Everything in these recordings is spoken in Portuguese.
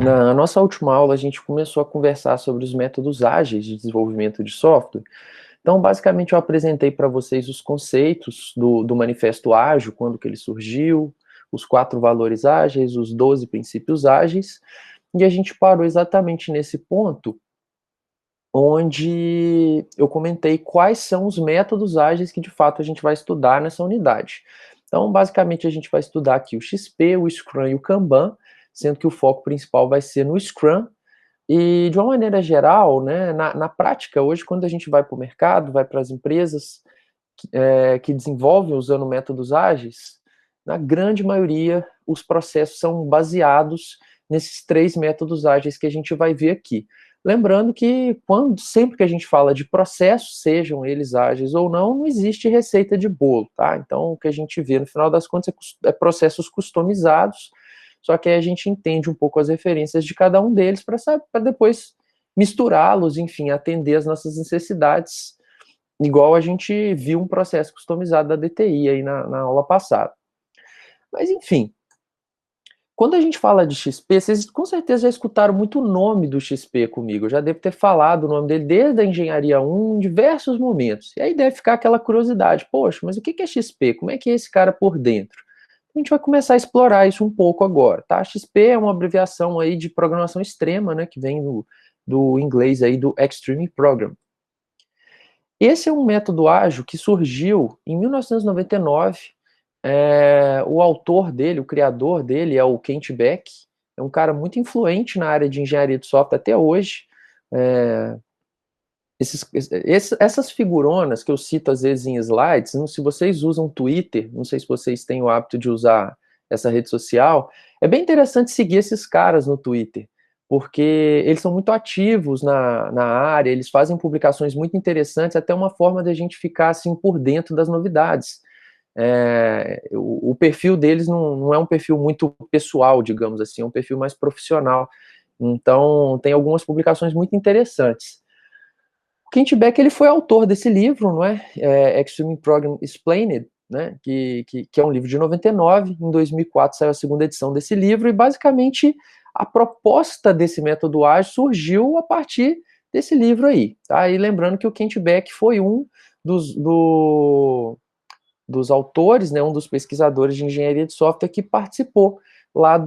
Na nossa última aula, a gente começou a conversar sobre os métodos ágeis de desenvolvimento de software. Então, basicamente, eu apresentei para vocês os conceitos do Manifesto Ágil, quando que ele surgiu, os 4 valores ágeis, os 12 princípios ágeis, e a gente parou exatamente nesse ponto, onde eu comentei quais são os métodos ágeis que, de fato, a gente vai estudar nessa unidade. Então, basicamente, a gente vai estudar aqui o XP, o Scrum e o Kanban, sendo que o foco principal vai ser no Scrum. E, de uma maneira geral, né, na prática, hoje, quando a gente vai para o mercado, vai para as empresas que desenvolvem usando métodos ágeis, na grande maioria, os processos são baseados nesses 3 métodos ágeis que a gente vai ver aqui. Lembrando que sempre que a gente fala de processos, sejam eles ágeis ou não, não existe receita de bolo, tá? Então, o que a gente vê, no final das contas, é processos customizados, só que aí a gente entende um pouco as referências de cada um deles para depois misturá-los, enfim, atender as nossas necessidades, igual a gente viu um processo customizado da DTI aí na aula passada. Mas, enfim, quando a gente fala de XP, vocês com certeza já escutaram muito o nome do XP comigo. Eu já devo ter falado o nome dele desde a Engenharia 1 em diversos momentos. E aí deve ficar aquela curiosidade: poxa, mas o que é XP? Como é que é esse cara por dentro? A gente vai começar a explorar isso um pouco agora, tá? XP é uma abreviação aí de programação extrema, né, que vem do inglês aí do Extreme Program. Esse é um método ágil que surgiu em 1999. O autor dele, o criador dele é o Kent Beck, é um cara muito influente na área de engenharia de software até hoje. É, essas figuronas que eu cito às vezes em slides, se vocês usam Twitter, não sei se vocês têm o hábito de usar essa rede social, é bem interessante seguir esses caras no Twitter, porque eles são muito ativos na área, eles fazem publicações muito interessantes, até uma forma de a gente ficar assim por dentro das novidades. O perfil deles não é um perfil muito pessoal, digamos assim, é um perfil mais profissional. Então, tem algumas publicações muito interessantes. O Kent Beck, ele foi autor desse livro, não é? Extreme Program Explained, né? Que é um livro de 99. Em 2004 saiu a segunda edição desse livro, e basicamente a proposta desse método ágil surgiu a partir desse livro aí, tá? E lembrando que o Kent Beck foi um dos, dos autores, né, um dos pesquisadores de engenharia de software que participou lá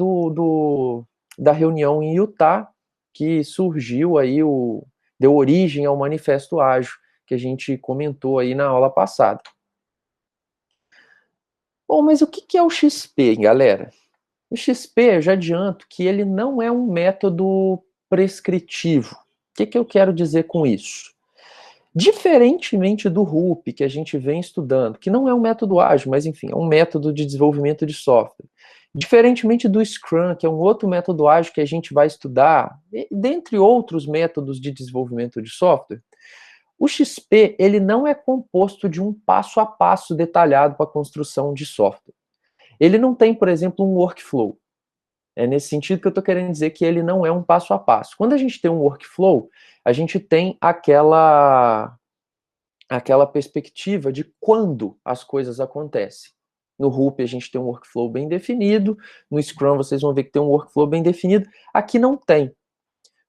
da reunião em Utah, que surgiu aí, deu origem ao Manifesto Ágil, que a gente comentou aí na aula passada. Bom, mas o que é o XP, galera? O XP, eu já adianto que ele não é um método prescritivo. O que eu quero dizer com isso? Diferentemente do RUP, que a gente vem estudando, que não é um método ágil, mas enfim, é um método de desenvolvimento de software. Diferentemente do Scrum, que é um outro método ágil que a gente vai estudar, dentre outros métodos de desenvolvimento de software, o XP ele não é composto de um passo a passo detalhado para a construção de software. Ele não tem, por exemplo, um workflow. É nesse sentido que eu estou querendo dizer que ele não é um passo a passo. Quando a gente tem um workflow, a gente tem aquela perspectiva de quando as coisas acontecem. No RUP a gente tem um workflow bem definido, no Scrum vocês vão ver que tem um workflow bem definido, aqui não tem.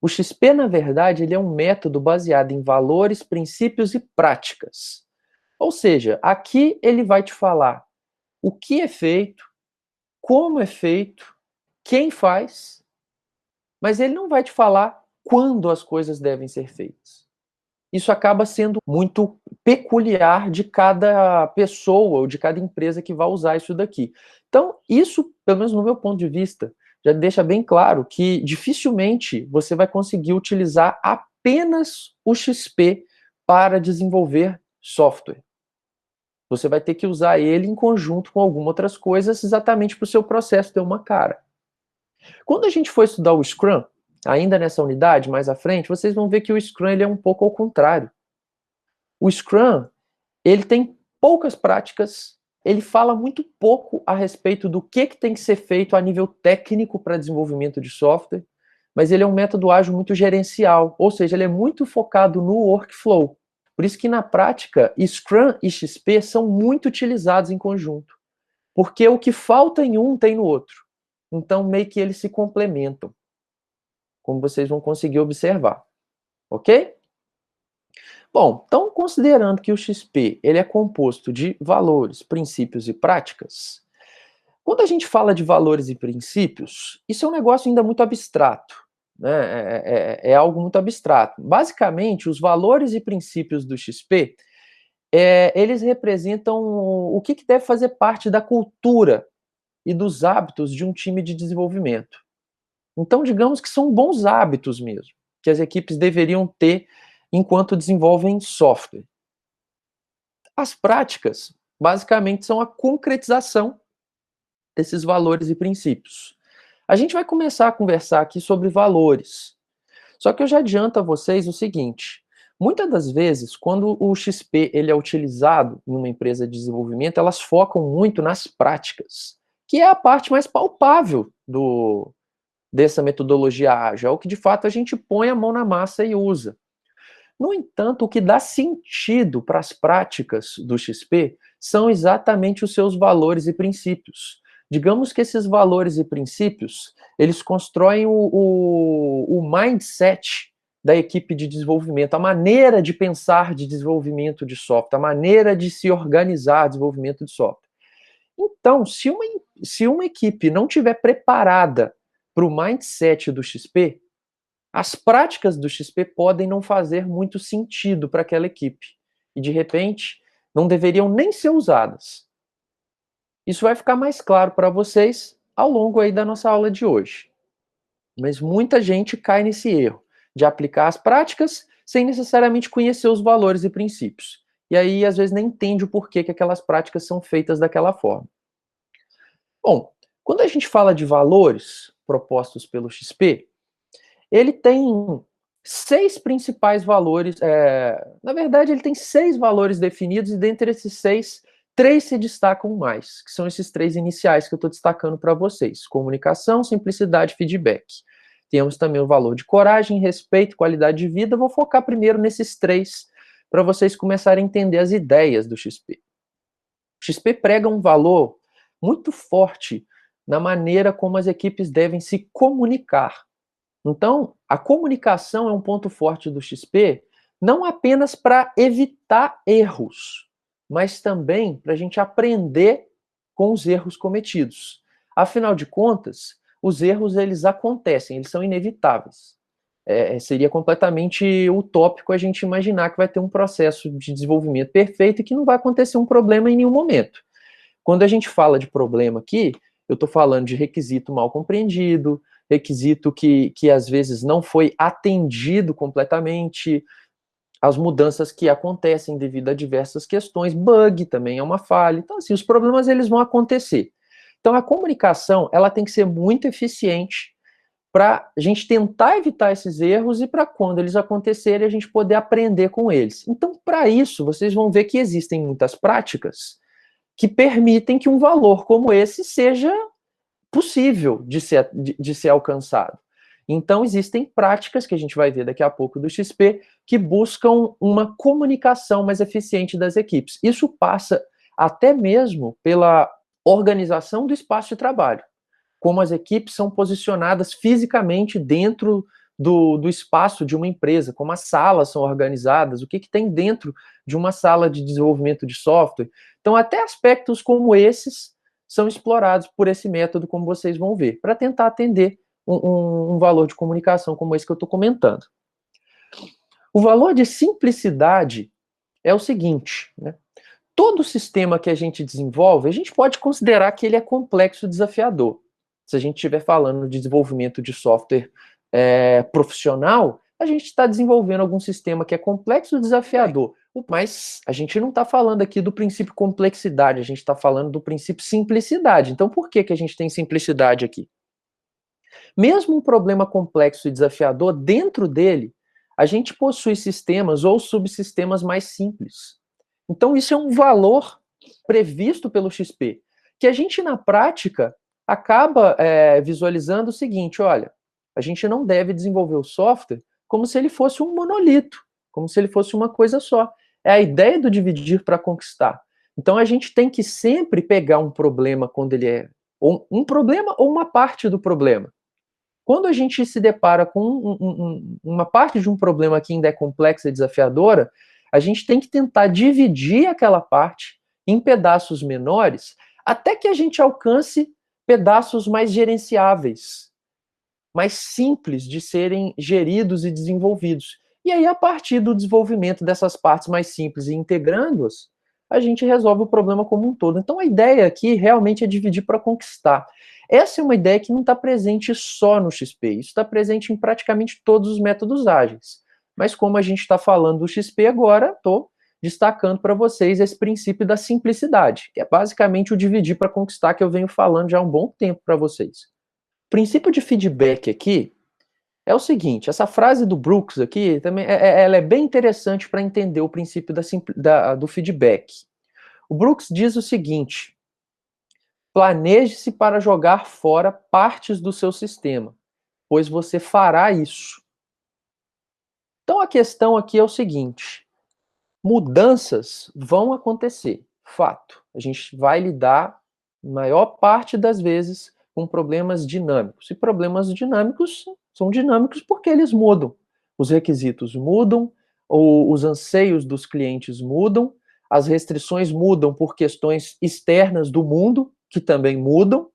O XP, na verdade, ele é um método baseado em valores, princípios e práticas. Ou seja, aqui ele vai te falar o que é feito, como é feito, quem faz, mas ele não vai te falar quando as coisas devem ser feitas. Isso acaba sendo muito peculiar de cada pessoa ou de cada empresa que vai usar isso daqui. Então, isso, pelo menos no meu ponto de vista, já deixa bem claro que dificilmente você vai conseguir utilizar apenas o XP para desenvolver software. Você vai ter que usar ele em conjunto com algumas outras coisas, exatamente para o seu processo ter uma cara. Quando a gente for estudar o Scrum, ainda nessa unidade, mais à frente, vocês vão ver que o Scrum ele é um pouco ao contrário. O Scrum, ele tem poucas práticas, ele fala muito pouco a respeito do que tem que ser feito a nível técnico para desenvolvimento de software, mas ele é um método ágil muito gerencial, ou seja, ele é muito focado no workflow. Por isso que na prática, Scrum e XP são muito utilizados em conjunto, porque o que falta em um tem no outro. Então meio que eles se complementam. como vocês vão conseguir observar, ok? Bom, então considerando que o XP ele é composto de valores, princípios e práticas, quando a gente fala de valores e princípios, isso é um negócio ainda muito abstrato, né? É algo muito abstrato. Basicamente, os valores e princípios do XP, eles representam o que deve fazer parte da cultura e dos hábitos de um time de desenvolvimento. Então, digamos que são bons hábitos mesmo, que as equipes deveriam ter enquanto desenvolvem software. As práticas, basicamente, são a concretização desses valores e princípios. A gente vai começar a conversar aqui sobre valores. Só que eu já adianto a vocês o seguinte: muitas das vezes, quando o XP ele é utilizado em uma empresa de desenvolvimento, elas focam muito nas práticas, que é a parte mais palpável dessa metodologia ágil, é o que de fato a gente põe a mão na massa e usa. No entanto, o que dá sentido para as práticas do XP são exatamente os seus valores e princípios. Digamos que esses valores e princípios, eles constroem o mindset da equipe de desenvolvimento, a maneira de pensar de desenvolvimento de software, a maneira de se organizar desenvolvimento de software. Então, se uma equipe não estiver preparada para o mindset do XP, as práticas do XP podem não fazer muito sentido para aquela equipe. E, de repente, não deveriam nem ser usadas. Isso vai ficar mais claro para vocês ao longo aí da nossa aula de hoje. Mas muita gente cai nesse erro de aplicar as práticas sem necessariamente conhecer os valores e princípios. E aí, às vezes, nem entende o porquê que aquelas práticas são feitas daquela forma. Bom, quando a gente fala de valores propostos pelo XP, ele tem 6 principais valores. Na verdade, ele tem 6 valores definidos, e dentre esses 6, 3 se destacam mais, que são esses 3 iniciais que eu estou destacando para vocês: comunicação, simplicidade e feedback. Temos também o valor de coragem, respeito, qualidade de vida. Vou focar primeiro nesses 3 para vocês começarem a entender as ideias do XP. O XP prega um valor muito forte na maneira como as equipes devem se comunicar. Então, a comunicação é um ponto forte do XP, não apenas para evitar erros, mas também para a gente aprender com os erros cometidos. Afinal de contas, os erros eles acontecem, eles são inevitáveis. Seria completamente utópico a gente imaginar que vai ter um processo de desenvolvimento perfeito e que não vai acontecer um problema em nenhum momento. Quando a gente fala de problema aqui, eu estou falando de requisito mal compreendido, requisito que às vezes não foi atendido completamente, as mudanças que acontecem devido a diversas questões, bug também é uma falha. Então, assim, os problemas eles vão acontecer. Então, a comunicação ela tem que ser muito eficiente para a gente tentar evitar esses erros e para quando eles acontecerem a gente poder aprender com eles. Então, para isso, vocês vão ver que existem muitas práticas que permitem que um valor como esse seja possível de ser alcançado. Então, existem práticas que a gente vai ver daqui a pouco do XP que buscam uma comunicação mais eficiente das equipes. Isso passa até mesmo pela organização do espaço de trabalho, como as equipes são posicionadas fisicamente dentro do espaço de uma empresa, como as salas são organizadas, o que tem dentro de uma sala de desenvolvimento de software. Então, até aspectos como esses são explorados por esse método, como vocês vão ver, para tentar atender um valor de comunicação como esse que eu estou comentando. O valor de simplicidade é o seguinte, né? Todo sistema que a gente desenvolve, a gente pode considerar que ele é complexo e desafiador. Se a gente estiver falando de desenvolvimento de software profissional, a gente está desenvolvendo algum sistema que é complexo e desafiador. Mas a gente não está falando aqui do princípio complexidade, a gente está falando do princípio simplicidade. Então, por que a gente tem simplicidade aqui? Mesmo um problema complexo e desafiador, dentro dele, a gente possui sistemas ou subsistemas mais simples. Então, isso é um valor previsto pelo XP, que a gente, na prática, acaba visualizando o seguinte: olha, a gente não deve desenvolver o software como se ele fosse um monolito, como se ele fosse uma coisa só. É a ideia do dividir para conquistar. Então, a gente tem que sempre pegar um problema quando ele é um problema ou uma parte do problema. Quando a gente se depara com uma parte de um problema que ainda é complexa e desafiadora, a gente tem que tentar dividir aquela parte em pedaços menores até que a gente alcance pedaços mais gerenciáveis, mais simples de serem geridos e desenvolvidos. E aí, a partir do desenvolvimento dessas partes mais simples e integrando-as, a gente resolve o problema como um todo. Então, a ideia aqui realmente é dividir para conquistar. Essa é uma ideia que não está presente só no XP, isso está presente em praticamente todos os métodos ágeis. Mas como a gente está falando do XP agora, estou destacando para vocês esse princípio da simplicidade, que é basicamente o dividir para conquistar que eu venho falando já há um bom tempo para vocês. O princípio de feedback aqui é o seguinte, essa frase do Brooks aqui, também, ela é bem interessante para entender o princípio do feedback. O Brooks diz o seguinte, planeje-se para jogar fora partes do seu sistema, pois você fará isso. Então a questão aqui é o seguinte, mudanças vão acontecer, fato. A gente vai lidar, maior parte das vezes, com problemas dinâmicos. E problemas dinâmicos são dinâmicos porque eles mudam. Os requisitos mudam, os anseios dos clientes mudam, as restrições mudam por questões externas do mundo, que também mudam,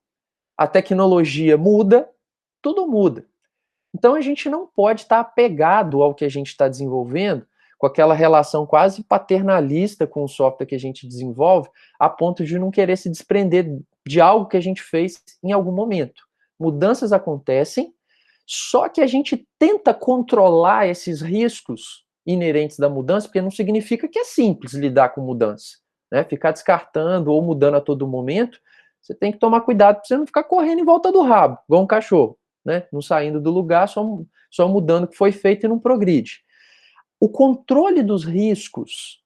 a tecnologia muda, tudo muda. Então a gente não pode estar apegado ao que a gente está desenvolvendo, com aquela relação quase paternalista com o software que a gente desenvolve, a ponto de não querer se desprender de algo que a gente fez em algum momento. Mudanças acontecem, só que a gente tenta controlar esses riscos inerentes da mudança, porque não significa que é simples lidar com mudança. Né? Ficar descartando ou mudando a todo momento, você tem que tomar cuidado para você não ficar correndo em volta do rabo, igual um cachorro, né? Não saindo do lugar, só mudando o que foi feito e não progride. O controle dos riscos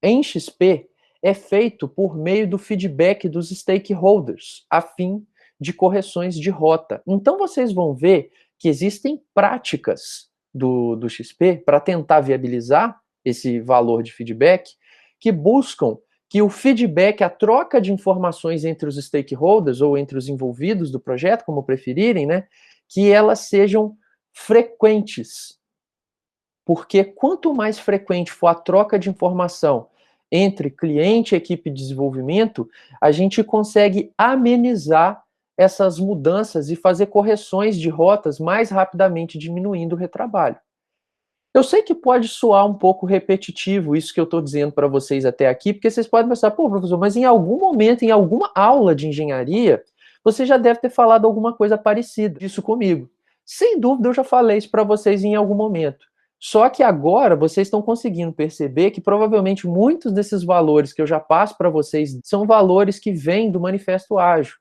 em XP é feito por meio do feedback dos stakeholders, a fim de correções de rota. Então vocês vão ver que existem práticas do XP para tentar viabilizar esse valor de feedback que buscam que o feedback, a troca de informações entre os stakeholders ou entre os envolvidos do projeto, como preferirem, né, que elas sejam frequentes. Porque quanto mais frequente for a troca de informação entre cliente e equipe de desenvolvimento, a gente consegue amenizar essas mudanças e fazer correções de rotas mais rapidamente, diminuindo o retrabalho. Eu sei que pode soar um pouco repetitivo isso que eu estou dizendo para vocês até aqui, porque vocês podem pensar, pô, professor, mas em algum momento, em alguma aula de engenharia, você já deve ter falado alguma coisa parecida disso comigo. Sem dúvida, eu já falei isso para vocês em algum momento. Só que agora vocês estão conseguindo perceber que provavelmente muitos desses valores que eu já passo para vocês são valores que vêm do Manifesto Ágil.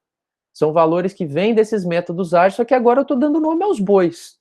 São valores que vêm desses métodos ágeis, só que agora eu estou dando nome aos bois.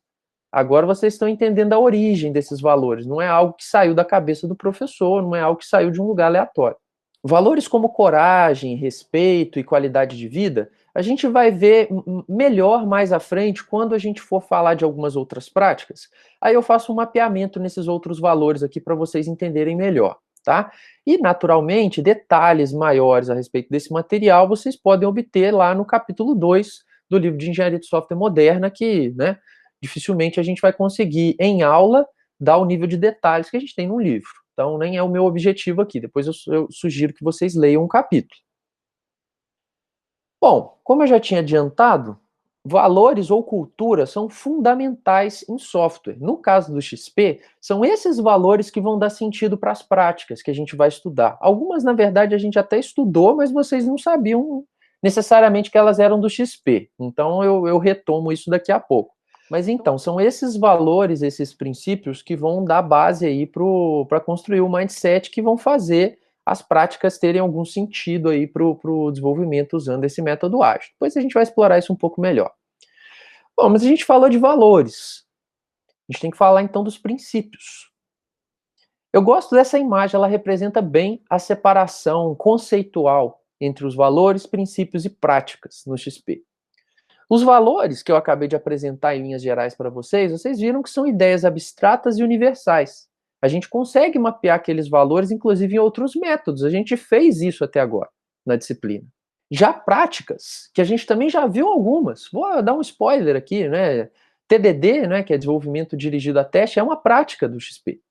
Agora vocês estão entendendo a origem desses valores. Não é algo que saiu da cabeça do professor, não é algo que saiu de um lugar aleatório. Valores como coragem, respeito e qualidade de vida, a gente vai ver melhor mais à frente quando a gente for falar de algumas outras práticas. Aí eu faço um mapeamento nesses outros valores aqui para vocês entenderem melhor, tá? E, naturalmente, detalhes maiores a respeito desse material vocês podem obter lá no capítulo 2 do livro de Engenharia de Software Moderna, que, né, dificilmente a gente vai conseguir, em aula, dar o nível de detalhes que a gente tem no livro. Então, nem é o meu objetivo aqui. Depois eu sugiro que vocês leiam um capítulo. Bom, como eu já tinha adiantado, valores ou cultura são fundamentais em software. No caso do XP, são esses valores que vão dar sentido para as práticas que a gente vai estudar. Algumas, na verdade, a gente até estudou, mas vocês não sabiam necessariamente que elas eram do XP. Então, eu retomo isso daqui a pouco. Mas então, são esses valores, esses princípios que vão dar base aí para construir o mindset que vão fazer as práticas terem algum sentido aí para o desenvolvimento usando esse método ágil. Depois a gente vai explorar isso um pouco melhor. Bom, mas a gente falou de valores. A gente tem que falar então dos princípios. Eu gosto dessa imagem, ela representa bem a separação conceitual entre os valores, princípios e práticas no XP. Os valores que eu acabei de apresentar em linhas gerais para vocês, vocês viram que são ideias abstratas e universais. A gente consegue mapear aqueles valores, inclusive em outros métodos. A gente fez isso até agora na disciplina. Já práticas, que a gente também já viu algumas, vou dar um spoiler aqui, né? TDD, né, que é desenvolvimento dirigido a teste, é uma prática do XP.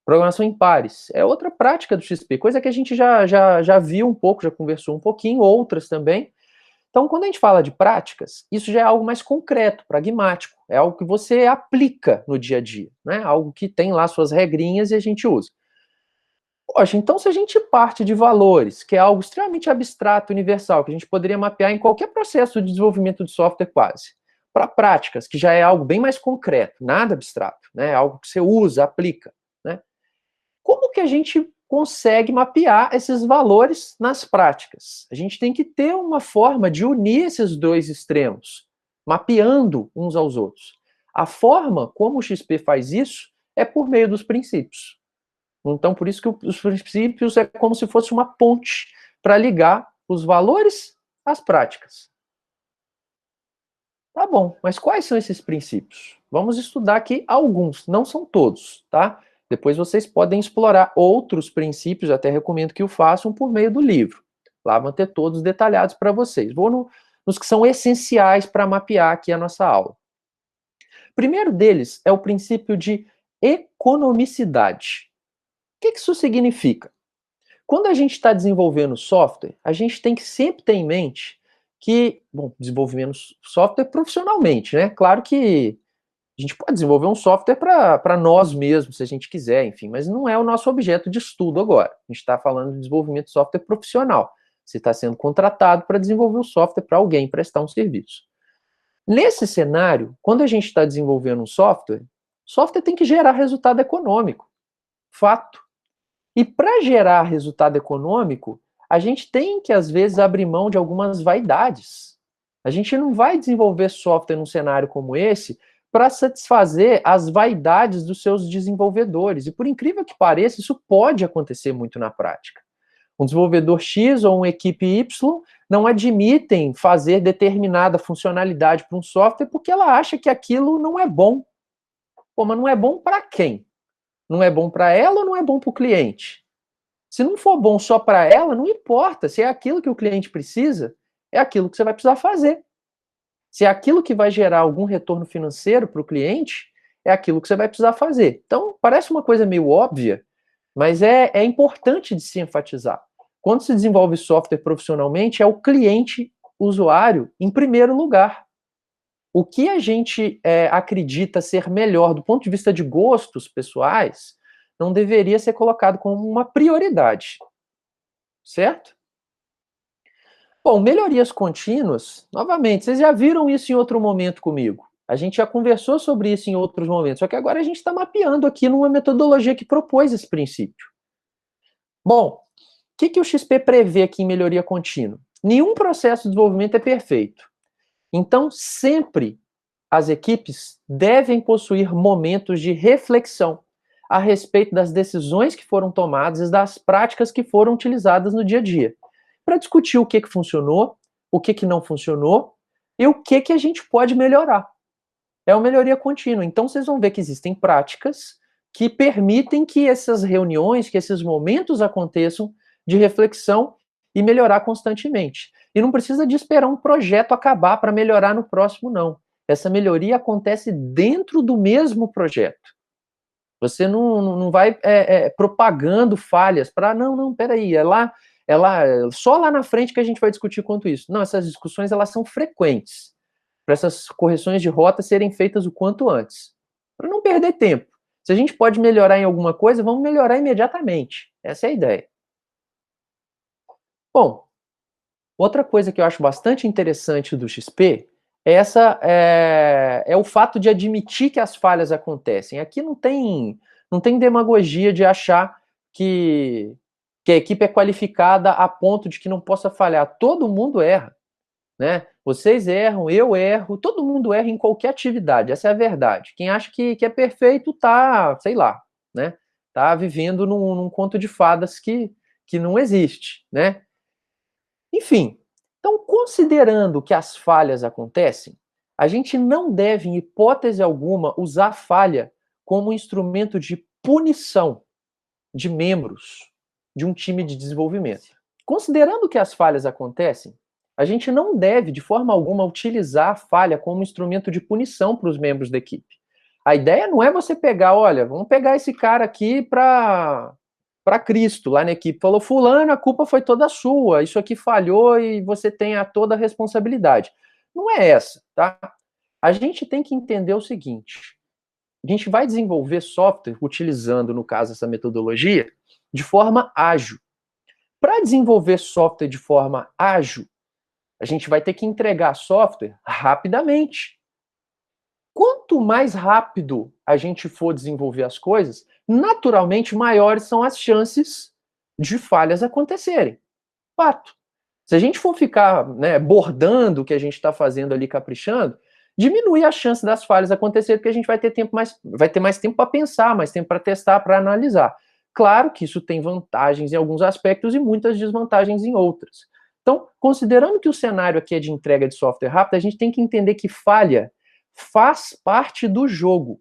Programação em pares é outra prática do XP, coisa que a gente já viu um pouco, já conversou um pouquinho, outras também. Então, quando a gente fala de práticas, isso já é algo mais concreto, pragmático, é algo que você aplica no dia a dia, né? Algo que tem lá suas regrinhas e a gente usa. Poxa, então se a gente parte de valores, que é algo extremamente abstrato, universal, que a gente poderia mapear em qualquer processo de desenvolvimento de software quase, para práticas, que já é algo bem mais concreto, nada abstrato, né? Algo que você usa, aplica, né? Como que a gente consegue mapear esses valores nas práticas? A gente tem que ter uma forma de unir esses dois extremos, mapeando uns aos outros. A forma como o XP faz isso é por meio dos princípios. Então, por isso que os princípios é como se fosse uma ponte para ligar os valores às práticas. Tá bom, mas quais são esses princípios? Vamos estudar aqui alguns, não são todos, tá? Depois vocês podem explorar outros princípios, até recomendo que o façam por meio do livro. Lá vão ter todos detalhados para vocês. Vou nos que são essenciais para mapear aqui a nossa aula. O primeiro deles é o princípio de economicidade. O que isso significa? Quando a gente está desenvolvendo software, a gente tem que sempre ter em mente que, bom, desenvolvendo software profissionalmente, né? Claro que a gente pode desenvolver um software para nós mesmos, se a gente quiser, enfim, mas não é o nosso objeto de estudo agora. A gente está falando de desenvolvimento de software profissional. Você está sendo contratado para desenvolver um software para alguém prestar um serviço. Nesse cenário, quando a gente está desenvolvendo um software tem que gerar resultado econômico. Fato. E para gerar resultado econômico, a gente tem que, às vezes, abrir mão de algumas vaidades. A gente não vai desenvolver software num cenário como esse para satisfazer as vaidades dos seus desenvolvedores. E por incrível que pareça, isso pode acontecer muito na prática. Um desenvolvedor X ou uma equipe Y não admitem fazer determinada funcionalidade para um software porque ela acha que aquilo não é bom. Pô, mas não é bom para quem? Não é bom para ela ou não é bom para o cliente? Se não for bom só para ela, não importa. Se é aquilo que o cliente precisa, é aquilo que você vai precisar fazer. Se é aquilo que vai gerar algum retorno financeiro para o cliente, é aquilo que você vai precisar fazer. Então, parece uma coisa meio óbvia, mas é importante de se enfatizar. Quando se desenvolve software profissionalmente, é o cliente, usuário, em primeiro lugar. O que a gente acredita ser melhor do ponto de vista de gostos pessoais não deveria ser colocado como uma prioridade, certo? Bom, melhorias contínuas, novamente, vocês já viram isso em outro momento comigo. A gente já conversou sobre isso em outros momentos, só que agora a gente está mapeando aqui numa metodologia que propôs esse princípio. Bom, o que o XP prevê aqui em melhoria contínua? Nenhum processo de desenvolvimento é perfeito. Então, sempre as equipes devem possuir momentos de reflexão a respeito das decisões que foram tomadas e das práticas que foram utilizadas no dia a dia, para discutir o que funcionou, o que não funcionou e o que a gente pode melhorar. É uma melhoria contínua. Então, vocês vão ver que existem práticas que permitem que essas reuniões, que esses momentos aconteçam de reflexão e melhorar constantemente. E não precisa de esperar um projeto acabar para melhorar no próximo, não. Essa melhoria acontece dentro do mesmo projeto. Você não vai propagando falhas para, não, peraí, só lá na frente que a gente vai discutir quanto isso. Não, essas discussões elas são frequentes, para essas correções de rota serem feitas o quanto antes, para não perder tempo. Se a gente pode melhorar em alguma coisa, vamos melhorar imediatamente. Essa é a ideia. Bom, outra coisa que eu acho bastante interessante do XP é o fato de admitir que as falhas acontecem. Aqui não tem demagogia de achar que a equipe é qualificada a ponto de que não possa falhar. Todo mundo erra, né? Vocês erram, eu erro, todo mundo erra em qualquer atividade. Essa é a verdade. Quem acha que é perfeito tá, sei lá, né? Tá vivendo num conto de fadas que não existe, né? Enfim, então, considerando que as falhas acontecem, a gente não deve, em hipótese alguma, usar a falha como instrumento de punição de membros de um time de desenvolvimento. Considerando que as falhas acontecem, a gente não deve, de forma alguma, utilizar a falha como instrumento de punição para os membros da equipe. A ideia não é você pegar, olha, vamos pegar esse cara aqui para Cristo, lá na equipe. Falou, fulano, a culpa foi toda sua, isso aqui falhou e você tem toda a responsabilidade. Não é essa, tá? A gente tem que entender o seguinte, a gente vai desenvolver software utilizando, no caso, essa metodologia, de forma ágil. Para desenvolver software de forma ágil, a gente vai ter que entregar software rapidamente. Quanto mais rápido a gente for desenvolver as coisas, naturalmente maiores são as chances de falhas acontecerem. Fato. Se a gente for ficar, né, bordando o que a gente está fazendo ali, caprichando, diminui a chance das falhas acontecerem, porque a gente vai ter mais tempo para pensar, mais tempo para testar, para analisar. Claro que isso tem vantagens em alguns aspectos e muitas desvantagens em outras. Então, considerando que o cenário aqui é de entrega de software rápido, a gente tem que entender que falha faz parte do jogo.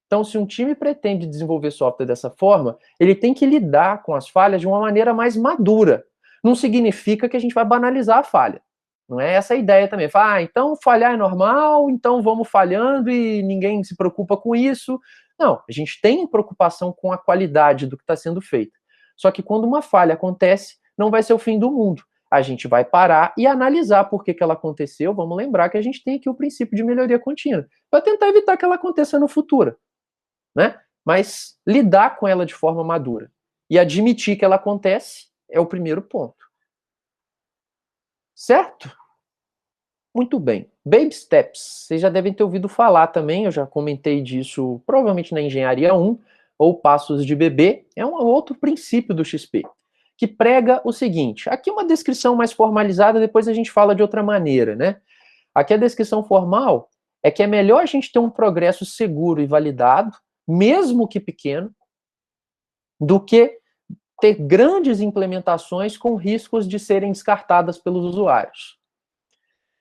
Então, se um time pretende desenvolver software dessa forma, ele tem que lidar com as falhas de uma maneira mais madura. Não significa que a gente vai banalizar a falha. Não é essa a ideia também. Falar, então falhar é normal, então vamos falhando e ninguém se preocupa com isso. Não, a gente tem preocupação com a qualidade do que está sendo feito. Só que quando uma falha acontece, não vai ser o fim do mundo. A gente vai parar e analisar por que ela aconteceu. Vamos lembrar que a gente tem aqui o princípio de melhoria contínua, para tentar evitar que ela aconteça no futuro, né? Mas lidar com ela de forma madura e admitir que ela acontece é o primeiro ponto. Certo? Muito bem. Baby steps. Vocês já devem ter ouvido falar também, eu já comentei disso provavelmente na Engenharia 1, ou passos de bebê, é um outro princípio do XP, que prega o seguinte, aqui uma descrição mais formalizada, depois a gente fala de outra maneira, né? Aqui a descrição formal é que é melhor a gente ter um progresso seguro e validado, mesmo que pequeno, do que ter grandes implementações com riscos de serem descartadas pelos usuários.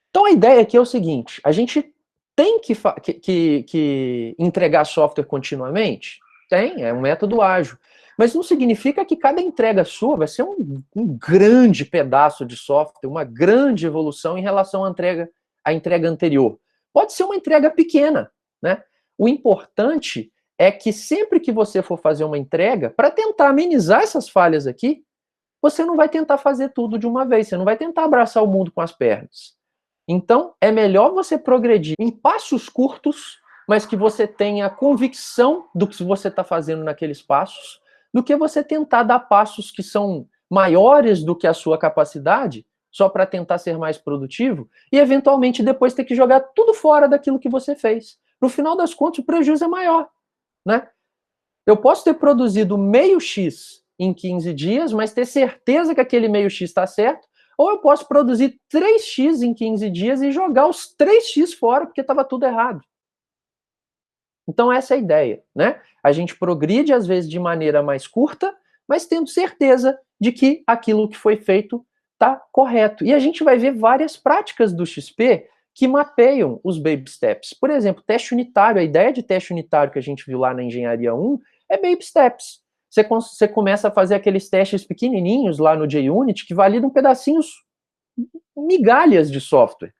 Então a ideia aqui é o seguinte, a gente tem que entregar software continuamente? Tem, é um método ágil. Mas não significa que cada entrega sua vai ser um grande pedaço de software, uma grande evolução em relação à entrega anterior. Pode ser uma entrega pequena, né? O importante é que sempre que você for fazer uma entrega, para tentar amenizar essas falhas aqui, você não vai tentar fazer tudo de uma vez, você não vai tentar abraçar o mundo com as pernas. Então, é melhor você progredir em passos curtos, mas que você tenha convicção do que você está fazendo naqueles passos, do que você tentar dar passos que são maiores do que a sua capacidade, só para tentar ser mais produtivo, e eventualmente depois ter que jogar tudo fora daquilo que você fez. No final das contas, o prejuízo é maior, né? Eu posso ter produzido meio X em 15 dias, mas ter certeza que aquele meio X está certo, ou eu posso produzir 3x em 15 dias e jogar os 3x fora, porque estava tudo errado. Então essa é a ideia, né? A gente progride, às vezes, de maneira mais curta, mas tendo certeza de que aquilo que foi feito está correto. E a gente vai ver várias práticas do XP que mapeiam os baby steps. Por exemplo, teste unitário. A ideia de teste unitário que a gente viu lá na Engenharia 1 é baby steps. Você começa a fazer aqueles testes pequenininhos lá no JUnit que validam pedacinhos, migalhas de software.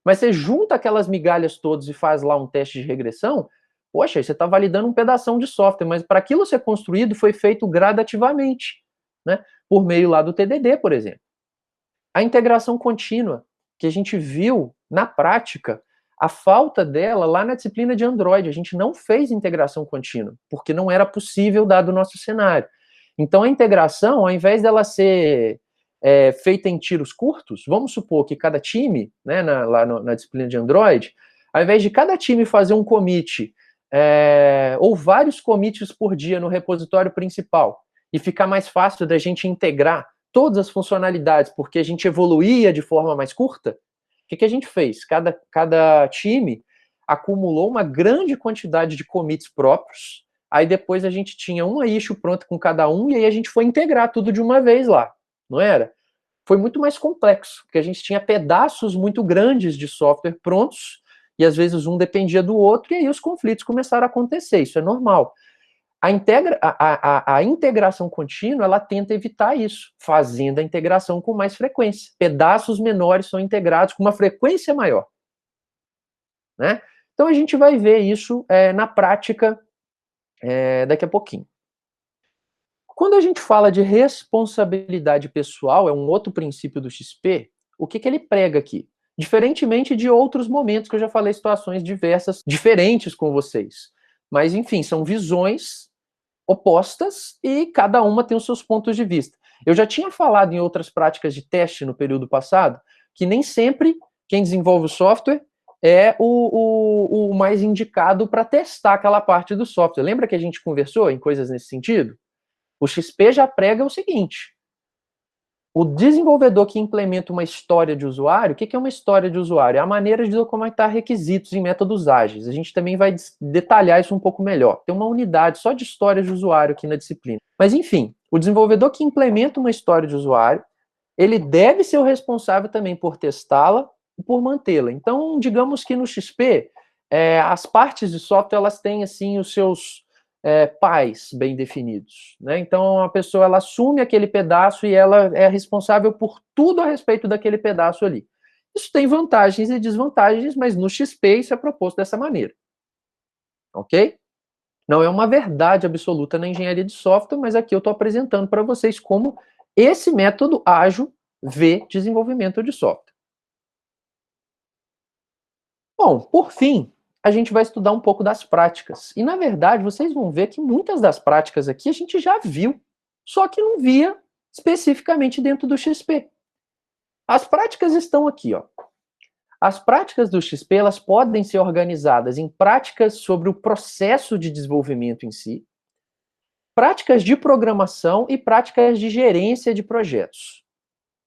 Mas você junta aquelas migalhas todas e faz lá um teste de regressão, poxa, você está validando um pedação de software, mas para aquilo ser construído foi feito gradativamente, né? Por meio lá do TDD, por exemplo. A integração contínua, que a gente viu na prática, a falta dela lá na disciplina de Android. A gente não fez integração contínua, porque não era possível dado o nosso cenário. Então a integração, ao invés dela ser feita em tiros curtos, vamos supor que cada time, né, lá na disciplina de Android, ao invés de cada time fazer um commit, ou vários commits por dia no repositório principal, e ficar mais fácil da gente integrar todas as funcionalidades, porque a gente evoluía de forma mais curta, o que a gente fez? Cada time acumulou uma grande quantidade de commits próprios, aí depois a gente tinha uma issue pronta com cada um, e aí a gente foi integrar tudo de uma vez lá, não era? Foi muito mais complexo, porque a gente tinha pedaços muito grandes de software prontos, e às vezes um dependia do outro, e aí os conflitos começaram a acontecer, isso é normal. A integração contínua, ela tenta evitar isso, fazendo a integração com mais frequência. Pedaços menores são integrados com uma frequência maior. Né? Então a gente vai ver isso na prática daqui a pouquinho. Quando a gente fala de responsabilidade pessoal, é um outro princípio do XP, o que ele prega aqui? Diferentemente de outros momentos que eu já falei, situações diversas, diferentes com vocês. Mas, enfim, são visões opostas e cada uma tem os seus pontos de vista. Eu já tinha falado em outras práticas de teste no período passado que nem sempre quem desenvolve o software é o mais indicado para testar aquela parte do software. Lembra que a gente conversou em coisas nesse sentido? O XP já prega o seguinte: o desenvolvedor que implementa uma história de usuário, o que é uma história de usuário? É a maneira de documentar requisitos em métodos ágeis. A gente também vai detalhar isso um pouco melhor. Tem uma unidade só de história de usuário aqui na disciplina. Mas, enfim, o desenvolvedor que implementa uma história de usuário, ele deve ser o responsável também por testá-la e por mantê-la. Então, digamos que no XP, as partes de software, elas têm, assim, os seus pais bem definidos, né? Então a pessoa ela assume aquele pedaço e ela é responsável por tudo a respeito daquele pedaço ali. Isso tem vantagens e desvantagens, mas no XP isso é proposto dessa maneira, ok? Não é uma verdade absoluta na engenharia de software, mas aqui eu estou apresentando para vocês como esse método ágil vê desenvolvimento de software. Bom, por fim, a gente vai estudar um pouco das práticas. E, na verdade, vocês vão ver que muitas das práticas aqui a gente já viu, só que não via especificamente dentro do XP. As práticas estão aqui, ó. As práticas do XP, elas podem ser organizadas em práticas sobre o processo de desenvolvimento em si, práticas de programação e práticas de gerência de projetos.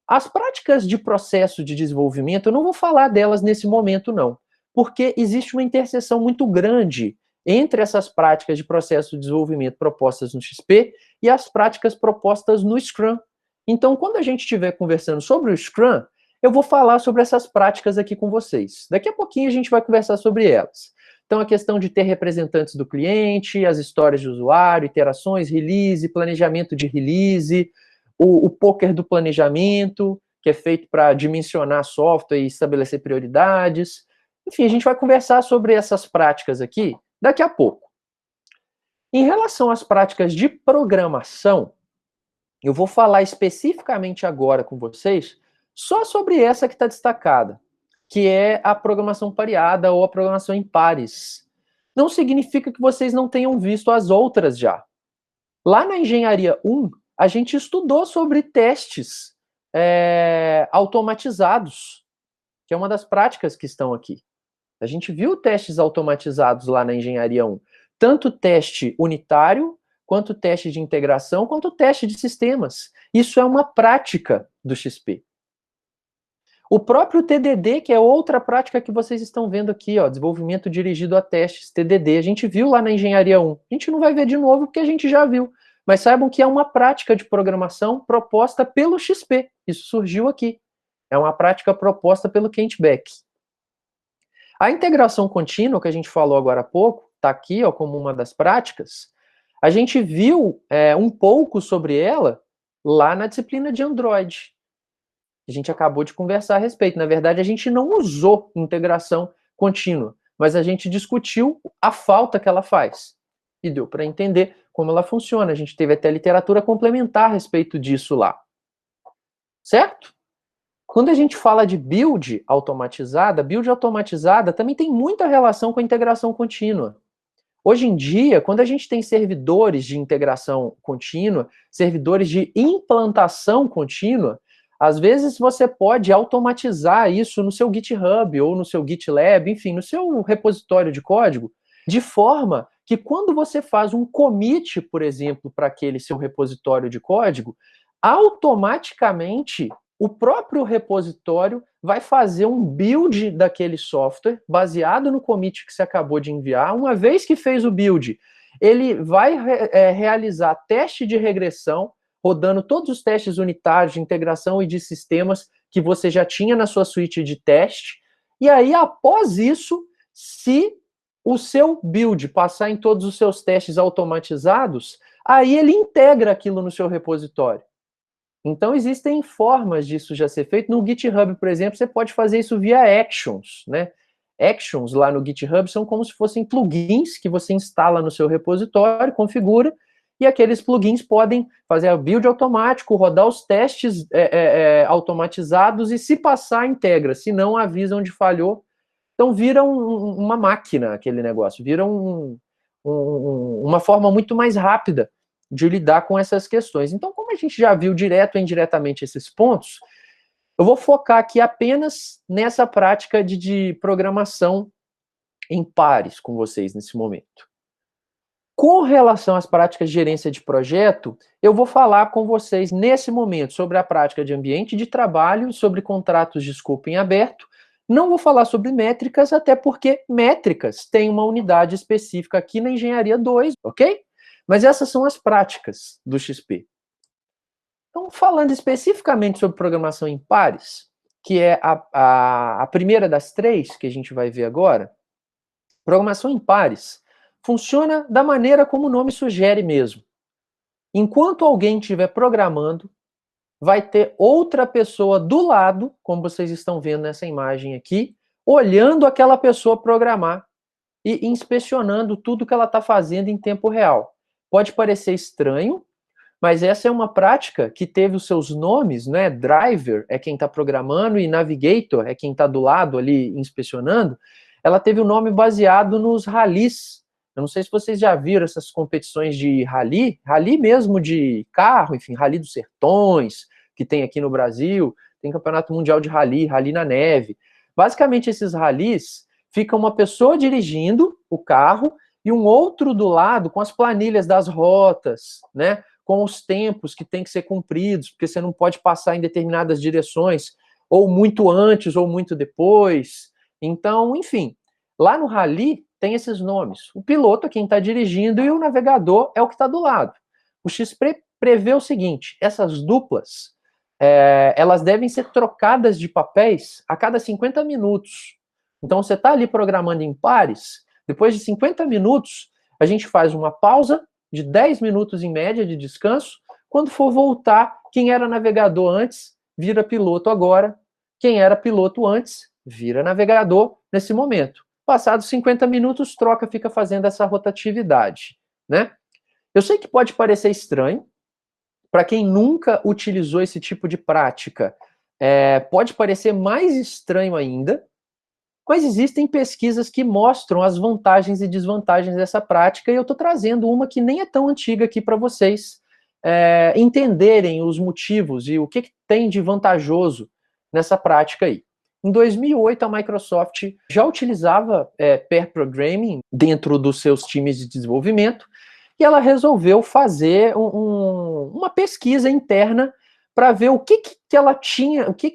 As práticas de processo de desenvolvimento, eu não vou falar delas nesse momento, não, porque existe uma interseção muito grande entre essas práticas de processo de desenvolvimento propostas no XP e as práticas propostas no Scrum. Então, quando a gente estiver conversando sobre o Scrum, eu vou falar sobre essas práticas aqui com vocês. Daqui a pouquinho a gente vai conversar sobre elas. Então, a questão de ter representantes do cliente, as histórias de usuário, iterações, release, planejamento de release, o poker do planejamento, que é feito para dimensionar software e estabelecer prioridades. Enfim, a gente vai conversar sobre essas práticas aqui daqui a pouco. Em relação às práticas de programação, eu vou falar especificamente agora com vocês só sobre essa que está destacada, que é a programação pareada ou a programação em pares. Não significa que vocês não tenham visto as outras já. Lá na Engenharia 1, a gente estudou sobre testes automatizados, que é uma das práticas que estão aqui. A gente viu testes automatizados lá na Engenharia 1. Tanto teste unitário, quanto teste de integração, quanto teste de sistemas. Isso é uma prática do XP. O próprio TDD, que é outra prática que vocês estão vendo aqui, ó, desenvolvimento dirigido a testes, TDD, a gente viu lá na Engenharia 1. A gente não vai ver de novo porque a gente já viu. Mas saibam que é uma prática de programação proposta pelo XP. Isso surgiu aqui. É uma prática proposta pelo Kent Beck. A integração contínua, que a gente falou agora há pouco, está aqui ó, como uma das práticas. A gente viu um pouco sobre ela lá na disciplina de Android. A gente acabou de conversar a respeito. Na verdade, a gente não usou integração contínua, mas a gente discutiu a falta que ela faz. E deu para entender como ela funciona. A gente teve até literatura complementar a respeito disso lá. Certo? Quando a gente fala de build automatizada também tem muita relação com a integração contínua. Hoje em dia, quando a gente tem servidores de integração contínua, servidores de implantação contínua, às vezes você pode automatizar isso no seu GitHub ou no seu GitLab, enfim, no seu repositório de código, de forma que quando você faz um commit, por exemplo, para aquele seu repositório de código, automaticamente o próprio repositório vai fazer um build daquele software baseado no commit que você acabou de enviar. Uma vez que fez o build, ele vai realizar teste de regressão, rodando todos os testes unitários de integração e de sistemas que você já tinha na sua suite de teste. E aí, após isso, se o seu build passar em todos os seus testes automatizados, aí ele integra aquilo no seu repositório. Então, existem formas disso já ser feito. No GitHub, por exemplo, você pode fazer isso via actions, né? Actions lá no GitHub são como se fossem plugins que você instala no seu repositório, configura, e aqueles plugins podem fazer o build automático, rodar os testes automatizados e, se passar, integra. Se não, avisa onde falhou. Então, vira uma máquina aquele negócio, vira uma forma muito mais rápida de lidar com essas questões. Então, como a gente já viu direto e indiretamente esses pontos, eu vou focar aqui apenas nessa prática de programação em pares com vocês nesse momento. Com relação às práticas de gerência de projeto, eu vou falar com vocês nesse momento sobre a prática de ambiente de trabalho, sobre contratos de escopo em aberto. Não vou falar sobre métricas, até porque métricas tem uma unidade específica aqui na Engenharia 2, ok? Mas essas são as práticas do XP. Então, falando especificamente sobre programação em pares, que é a primeira das três que a gente vai ver agora, programação em pares funciona da maneira como o nome sugere mesmo. Enquanto alguém estiver programando, vai ter outra pessoa do lado, como vocês estão vendo nessa imagem aqui, olhando aquela pessoa programar e inspecionando tudo que ela está fazendo em tempo real. Pode parecer estranho, mas essa é uma prática que teve os seus nomes, né? Driver é quem está programando e Navigator é quem está do lado ali inspecionando. Ela teve o nome baseado nos rallies. Eu não sei se vocês já viram essas competições de rally mesmo de carro, enfim, Rally dos Sertões, que tem aqui no Brasil, tem Campeonato Mundial de rally na neve. Basicamente, esses rallies, fica uma pessoa dirigindo o carro e um outro do lado com as planilhas das rotas, né? Com os tempos que tem que ser cumpridos, porque você não pode passar em determinadas direções, ou muito antes ou muito depois. Então, enfim, lá no rally tem esses nomes. O piloto é quem está dirigindo e o navegador é o que está do lado. O XP prevê o seguinte: essas duplas, elas devem ser trocadas de papéis a cada 50 minutos. Então, você está ali programando em pares, depois de 50 minutos, a gente faz uma pausa de 10 minutos em média de descanso. Quando for voltar, quem era navegador antes, vira piloto agora. Quem era piloto antes, vira navegador nesse momento. Passados 50 minutos, troca, fica fazendo essa rotatividade, né? Eu sei que pode parecer estranho, para quem nunca utilizou esse tipo de prática, pode parecer mais estranho ainda, mas existem pesquisas que mostram as vantagens e desvantagens dessa prática, e eu estou trazendo uma que nem é tão antiga aqui para vocês entenderem os motivos e o que tem de vantajoso nessa prática aí. Em 2008, a Microsoft já utilizava pair programming dentro dos seus times de desenvolvimento, e ela resolveu fazer uma pesquisa interna para ver o que ela tinha, o que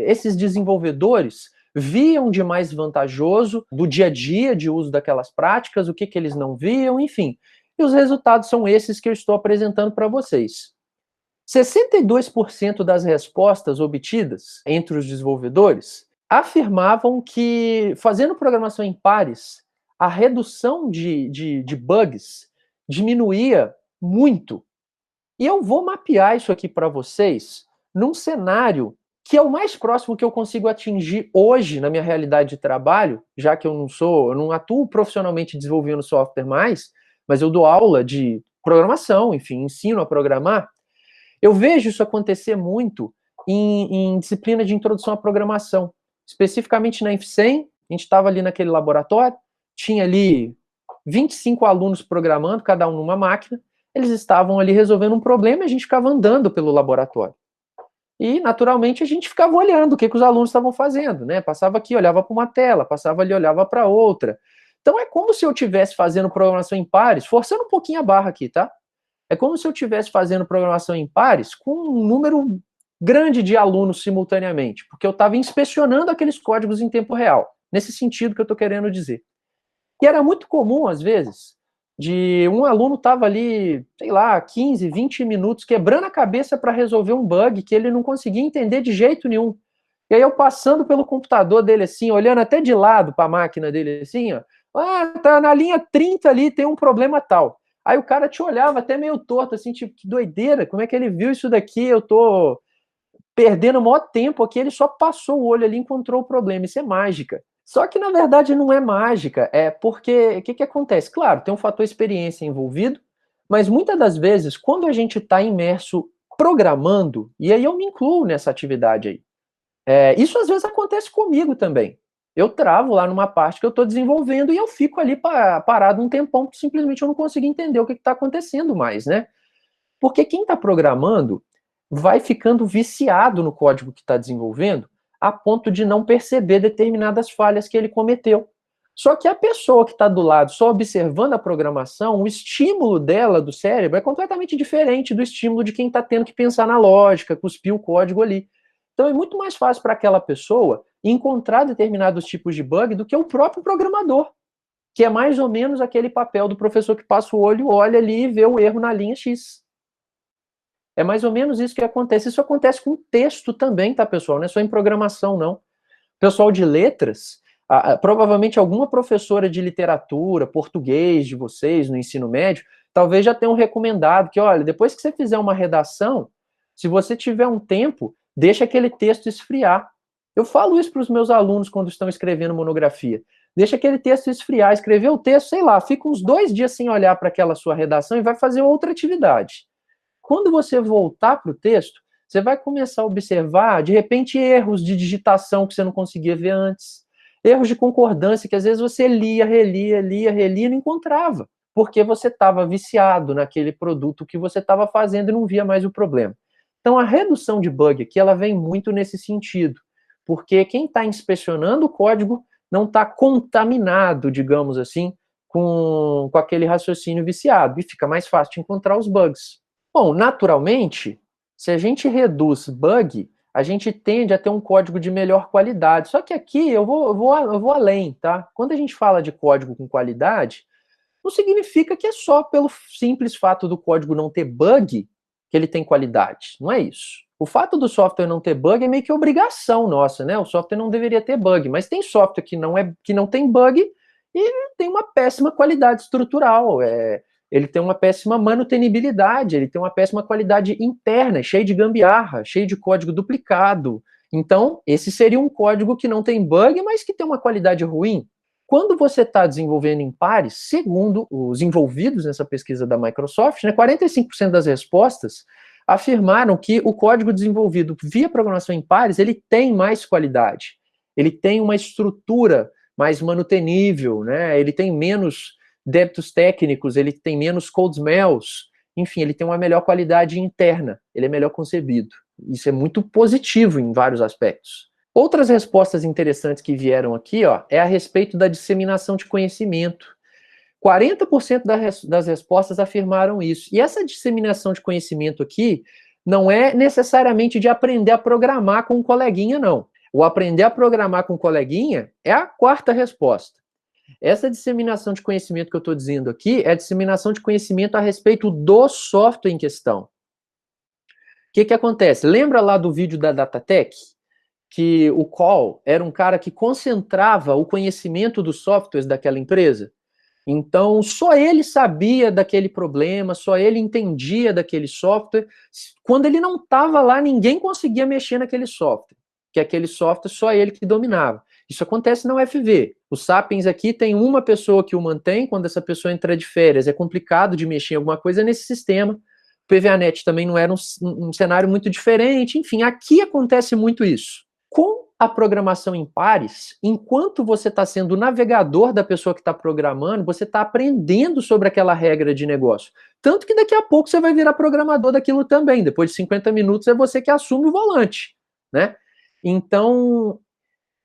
esses desenvolvedores viam de mais vantajoso do dia a dia de uso daquelas práticas, o que eles não viam, enfim. E os resultados são esses que eu estou apresentando para vocês. 62% das respostas obtidas entre os desenvolvedores afirmavam que, fazendo programação em pares, a redução de bugs diminuía muito. E eu vou mapear isso aqui para vocês num cenário que é o mais próximo que eu consigo atingir hoje na minha realidade de trabalho, já que eu não atuo profissionalmente desenvolvendo software mais, mas eu dou aula de programação, enfim, ensino a programar. Eu vejo isso acontecer muito em disciplina de introdução à programação, especificamente na IFCEM. A gente estava ali naquele laboratório, tinha ali 25 alunos programando, cada um numa máquina, eles estavam ali resolvendo um problema e a gente ficava andando pelo laboratório. E, naturalmente, a gente ficava olhando o que os alunos estavam fazendo, né? Passava aqui, olhava para uma tela, passava ali, olhava para outra. Então, é como se eu estivesse fazendo programação em pares, forçando um pouquinho a barra aqui, tá? É como se eu estivesse fazendo programação em pares com um número grande de alunos simultaneamente, porque eu estava inspecionando aqueles códigos em tempo real, nesse sentido que eu estou querendo dizer. E era muito comum, às vezes, de um aluno estava ali, sei lá, 15, 20 minutos quebrando a cabeça para resolver um bug que ele não conseguia entender de jeito nenhum. E aí eu passando pelo computador dele assim, olhando até de lado para a máquina dele assim, ó, Ah, tá na linha 30 ali, tem um problema tal. Aí o cara te olhava até meio torto, assim, tipo, que doideira, como é que ele viu isso daqui? Eu tô perdendo o maior tempo aqui, ele só passou o olho ali e encontrou o problema. Isso é mágica. Só que, na verdade, não é mágica, é porque, o que acontece? Claro, tem um fator experiência envolvido, mas muitas das vezes, quando a gente está imerso programando, e aí eu me incluo nessa atividade aí, isso às vezes acontece comigo também. Eu travo lá numa parte que eu estou desenvolvendo e eu fico ali parado um tempão, porque simplesmente eu não consigo entender o que está acontecendo mais, né? Porque quem está programando vai ficando viciado no código que está desenvolvendo a ponto de não perceber determinadas falhas que ele cometeu. Só que a pessoa que está do lado só observando a programação, o estímulo dela do cérebro é completamente diferente do estímulo de quem está tendo que pensar na lógica, cuspir o código ali. Então é muito mais fácil para aquela pessoa encontrar determinados tipos de bug do que o próprio programador, que é mais ou menos aquele papel do professor que passa o olho, olha ali e vê o erro na linha X. É mais ou menos isso que acontece. Isso acontece com texto também, tá, pessoal? Não é só em programação, não. Pessoal de letras, provavelmente alguma professora de literatura, português de vocês, no ensino médio, talvez já tenham recomendado que, olha, depois que você fizer uma redação, se você tiver um tempo, deixa aquele texto esfriar. Eu falo isso para os meus alunos quando estão escrevendo monografia. Deixa aquele texto esfriar, escrever o texto, sei lá, fica uns 2 dias sem olhar para aquela sua redação e vai fazer outra atividade. Quando você voltar para o texto, você vai começar a observar, de repente, erros de digitação que você não conseguia ver antes, erros de concordância que às vezes você lia, relia, lia, relia e não encontrava, porque você estava viciado naquele produto que você estava fazendo e não via mais o problema. Então, a redução de bug aqui, ela vem muito nesse sentido, porque quem está inspecionando o código não está contaminado, digamos assim, com aquele raciocínio viciado, e fica mais fácil de encontrar os bugs. Bom, naturalmente, se a gente reduz bug, a gente tende a ter um código de melhor qualidade. Só que aqui eu vou além, tá? Quando a gente fala de código com qualidade, não significa que é só pelo simples fato do código não ter bug que ele tem qualidade. Não é isso. O fato do software não ter bug é meio que obrigação nossa, né? O software não deveria ter bug, mas tem software que não tem bug e tem uma péssima qualidade estrutural. Ele tem uma péssima manutenibilidade, ele tem uma péssima qualidade interna, cheio de gambiarra, cheio de código duplicado. Então, esse seria um código que não tem bug, mas que tem uma qualidade ruim. Quando você está desenvolvendo em pares, segundo os envolvidos nessa pesquisa da Microsoft, né, 45% das respostas afirmaram que o código desenvolvido via programação em pares, ele tem mais qualidade, ele tem uma estrutura mais manutenível, né, ele tem menos débitos técnicos, ele tem menos code smells, enfim, ele tem uma melhor qualidade interna, ele é melhor concebido. Isso é muito positivo em vários aspectos. Outras respostas interessantes que vieram aqui, ó, é a respeito da disseminação de conhecimento. 40% das respostas afirmaram isso. E essa disseminação de conhecimento aqui não é necessariamente de aprender a programar com um coleguinha, não. O aprender a programar com um coleguinha é a quarta resposta. Essa disseminação de conhecimento que eu estou dizendo aqui é a disseminação de conhecimento a respeito do software em questão. O que acontece? Lembra lá do vídeo da Datatec? Que o Cole era um cara que concentrava o conhecimento dos softwares daquela empresa. Então, só ele sabia daquele problema, só ele entendia daquele software. Quando ele não estava lá, ninguém conseguia mexer naquele software, que aquele software só ele que dominava. Isso acontece na UFV. O Sapiens aqui tem uma pessoa que o mantém, quando essa pessoa entra de férias, é complicado de mexer em alguma coisa nesse sistema. O PVANet também não era um cenário muito diferente. Enfim, aqui acontece muito isso. Com a programação em pares, enquanto você está sendo o navegador da pessoa que está programando, você está aprendendo sobre aquela regra de negócio. Tanto que daqui a pouco você vai virar programador daquilo também. Depois de 50 minutos é você que assume o volante, né? Então,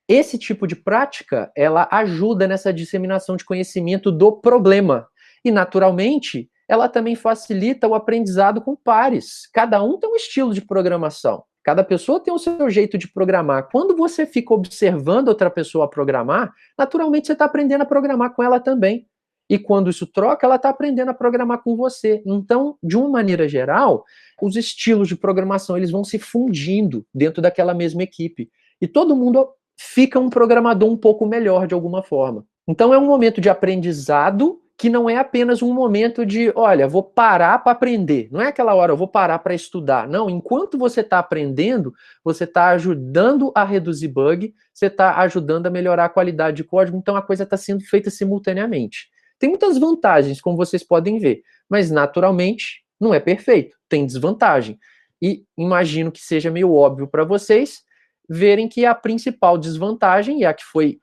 esse tipo de prática, ela ajuda nessa disseminação de conhecimento do problema. E, naturalmente, ela também facilita o aprendizado com pares. Cada um tem um estilo de programação. Cada pessoa tem o seu jeito de programar. Quando você fica observando outra pessoa programar, naturalmente você está aprendendo a programar com ela também. E quando isso troca, ela está aprendendo a programar com você. Então, de uma maneira geral, os estilos de programação eles vão se fundindo dentro daquela mesma equipe. E todo mundo fica um programador um pouco melhor de alguma forma. Então é um momento de aprendizado que não é apenas um momento de, olha, vou parar para aprender. Não é aquela hora, eu vou parar para estudar. Não, enquanto você está aprendendo, você está ajudando a reduzir bug, você está ajudando a melhorar a qualidade de código, então a coisa está sendo feita simultaneamente. Tem muitas vantagens, como vocês podem ver, mas naturalmente não é perfeito, tem desvantagem. E imagino que seja meio óbvio para vocês verem que a principal desvantagem, e a que foi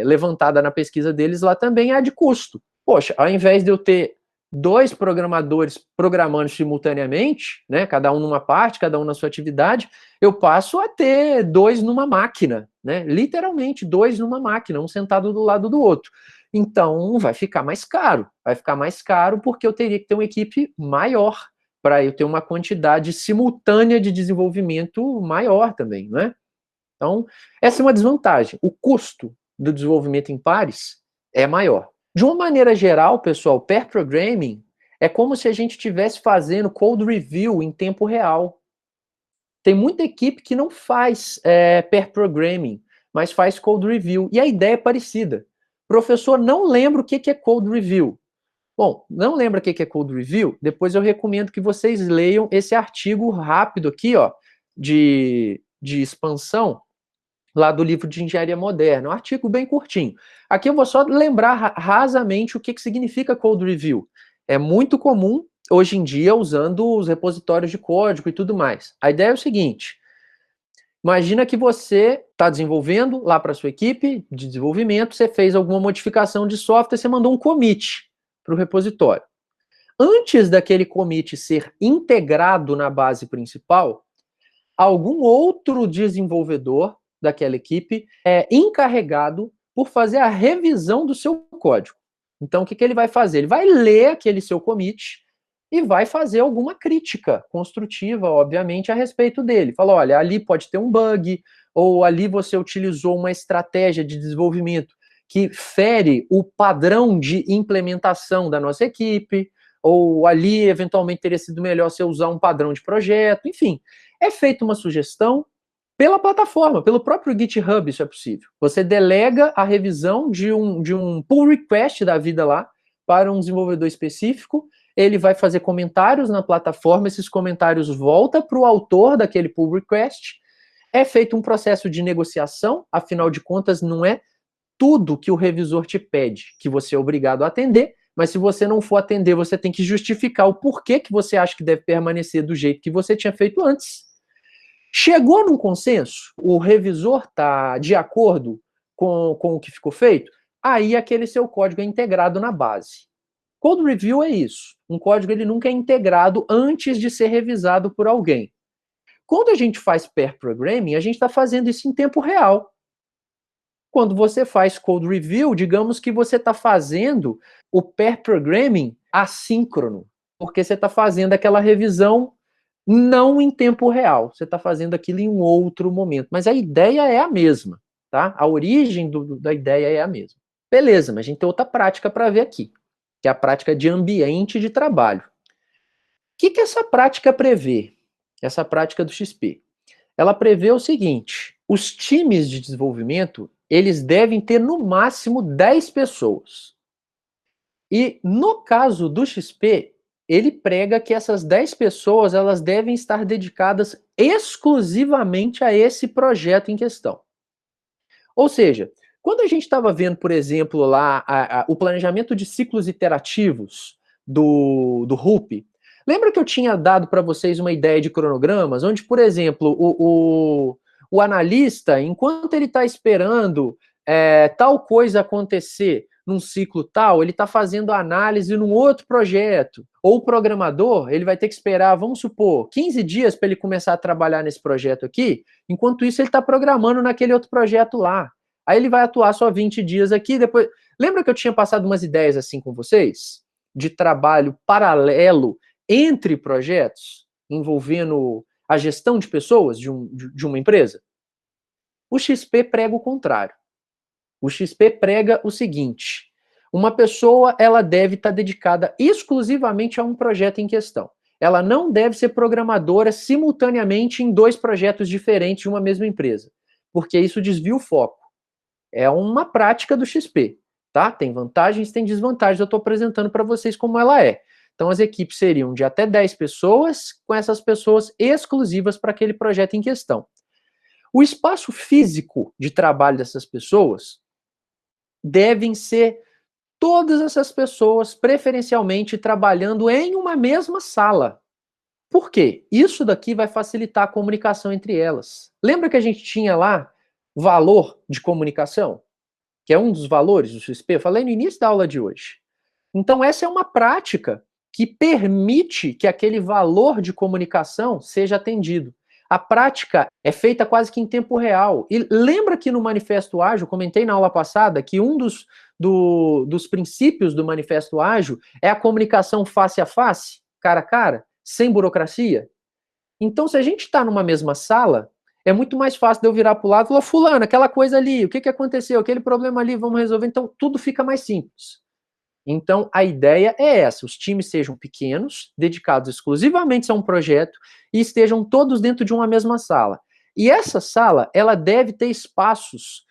levantada na pesquisa deles lá também, é a de custo. Poxa, ao invés de eu ter 2 programadores programando simultaneamente, né, cada um numa parte, cada um na sua atividade, eu passo a ter 2 numa máquina, né, literalmente 2 numa máquina, um sentado do lado do outro. Então vai ficar mais caro porque eu teria que ter uma equipe maior para eu ter uma quantidade simultânea de desenvolvimento maior também, né? Então, essa é uma desvantagem. O custo do desenvolvimento em pares é maior. De uma maneira geral, pessoal, pair programming é como se a gente estivesse fazendo code review em tempo real. Tem muita equipe que não faz pair programming, mas faz code review. E a ideia é parecida. Professor, não lembra o que é code review. Bom, não lembra o que é code review? Depois eu recomendo que vocês leiam esse artigo rápido aqui, ó, de expansão, lá do livro de Engenharia Moderna, um artigo bem curtinho. Aqui eu vou só lembrar rasamente o que significa code review. É muito comum, hoje em dia, usando os repositórios de código e tudo mais. A ideia é o seguinte, imagina que você está desenvolvendo lá para a sua equipe de desenvolvimento, você fez alguma modificação de software, você mandou um commit para o repositório. Antes daquele commit ser integrado na base principal, algum outro desenvolvedor daquela equipe é encarregado por fazer a revisão do seu código. Então, o que ele vai fazer? Ele vai ler aquele seu commit e vai fazer alguma crítica construtiva, obviamente, a respeito dele. Fala, olha, ali pode ter um bug, ou ali você utilizou uma estratégia de desenvolvimento que fere o padrão de implementação da nossa equipe, ou ali, eventualmente, teria sido melhor você usar um padrão de projeto, enfim. É feita uma sugestão pela plataforma, pelo próprio GitHub, isso é possível. Você delega a revisão de um pull request da vida lá para um desenvolvedor específico, ele vai fazer comentários na plataforma, esses comentários voltam para o autor daquele pull request, é feito um processo de negociação, afinal de contas, não é tudo que o revisor te pede que você é obrigado a atender, mas se você não for atender, você tem que justificar o porquê que você acha que deve permanecer do jeito que você tinha feito antes. Chegou num consenso? O revisor está de acordo com o que ficou feito? Aí aquele seu código é integrado na base. Code review é isso. Um código ele nunca é integrado antes de ser revisado por alguém. Quando a gente faz pair programming, a gente está fazendo isso em tempo real. Quando você faz code review, digamos que você está fazendo o pair programming assíncrono, porque você está fazendo aquela revisão não em tempo real, você está fazendo aquilo em um outro momento, mas a ideia é a mesma, tá? A origem da ideia é a mesma. Beleza, mas a gente tem outra prática para ver aqui, que é a prática de ambiente de trabalho. O que essa prática prevê? Essa prática do XP. Ela prevê o seguinte, os times de desenvolvimento, eles devem ter no máximo 10 pessoas. E no caso do XP, ele prega que essas 10 pessoas elas devem estar dedicadas exclusivamente a esse projeto em questão. Ou seja, quando a gente estava vendo, por exemplo, lá o planejamento de ciclos iterativos do RUP, lembra que eu tinha dado para vocês uma ideia de cronogramas, onde, por exemplo, o analista, enquanto ele está esperando tal coisa acontecer num ciclo tal, ele está fazendo análise num outro projeto. Ou o programador, ele vai ter que esperar, vamos supor, 15 dias para ele começar a trabalhar nesse projeto aqui, enquanto isso ele está programando naquele outro projeto lá. Aí ele vai atuar só 20 dias aqui, depois... Lembra que eu tinha passado umas ideias assim com vocês? De trabalho paralelo entre projetos, envolvendo a gestão de pessoas de uma empresa? O XP prega o contrário. O XP prega o seguinte, uma pessoa ela deve estar dedicada exclusivamente a um projeto em questão. Ela não deve ser programadora simultaneamente em 2 projetos diferentes de uma mesma empresa, porque isso desvia o foco. É uma prática do XP. tá? Tem vantagens, tem desvantagens, eu estou apresentando para vocês como ela é. Então, as equipes seriam de até 10 pessoas, com essas pessoas exclusivas para aquele projeto em questão. O espaço físico de trabalho dessas pessoas devem ser todas essas pessoas, preferencialmente, trabalhando em uma mesma sala. Por quê? Isso daqui vai facilitar a comunicação entre elas. Lembra que a gente tinha lá valor de comunicação? Que é um dos valores do XP? Eu falei no início da aula de hoje. Então, essa é uma prática que permite que aquele valor de comunicação seja atendido. A prática é feita quase que em tempo real. E lembra que no Manifesto Ágil, comentei na aula passada, que um dos princípios do Manifesto Ágil é a comunicação face a face, cara a cara, sem burocracia? Então, se a gente está numa mesma sala, é muito mais fácil de eu virar para o lado e falar, fulano, aquela coisa ali, o que aconteceu? Aquele problema ali, vamos resolver. Então, tudo fica mais simples. Então, a ideia é essa, os times sejam pequenos, dedicados exclusivamente a um projeto e estejam todos dentro de uma mesma sala. E essa sala, ela deve ter espaços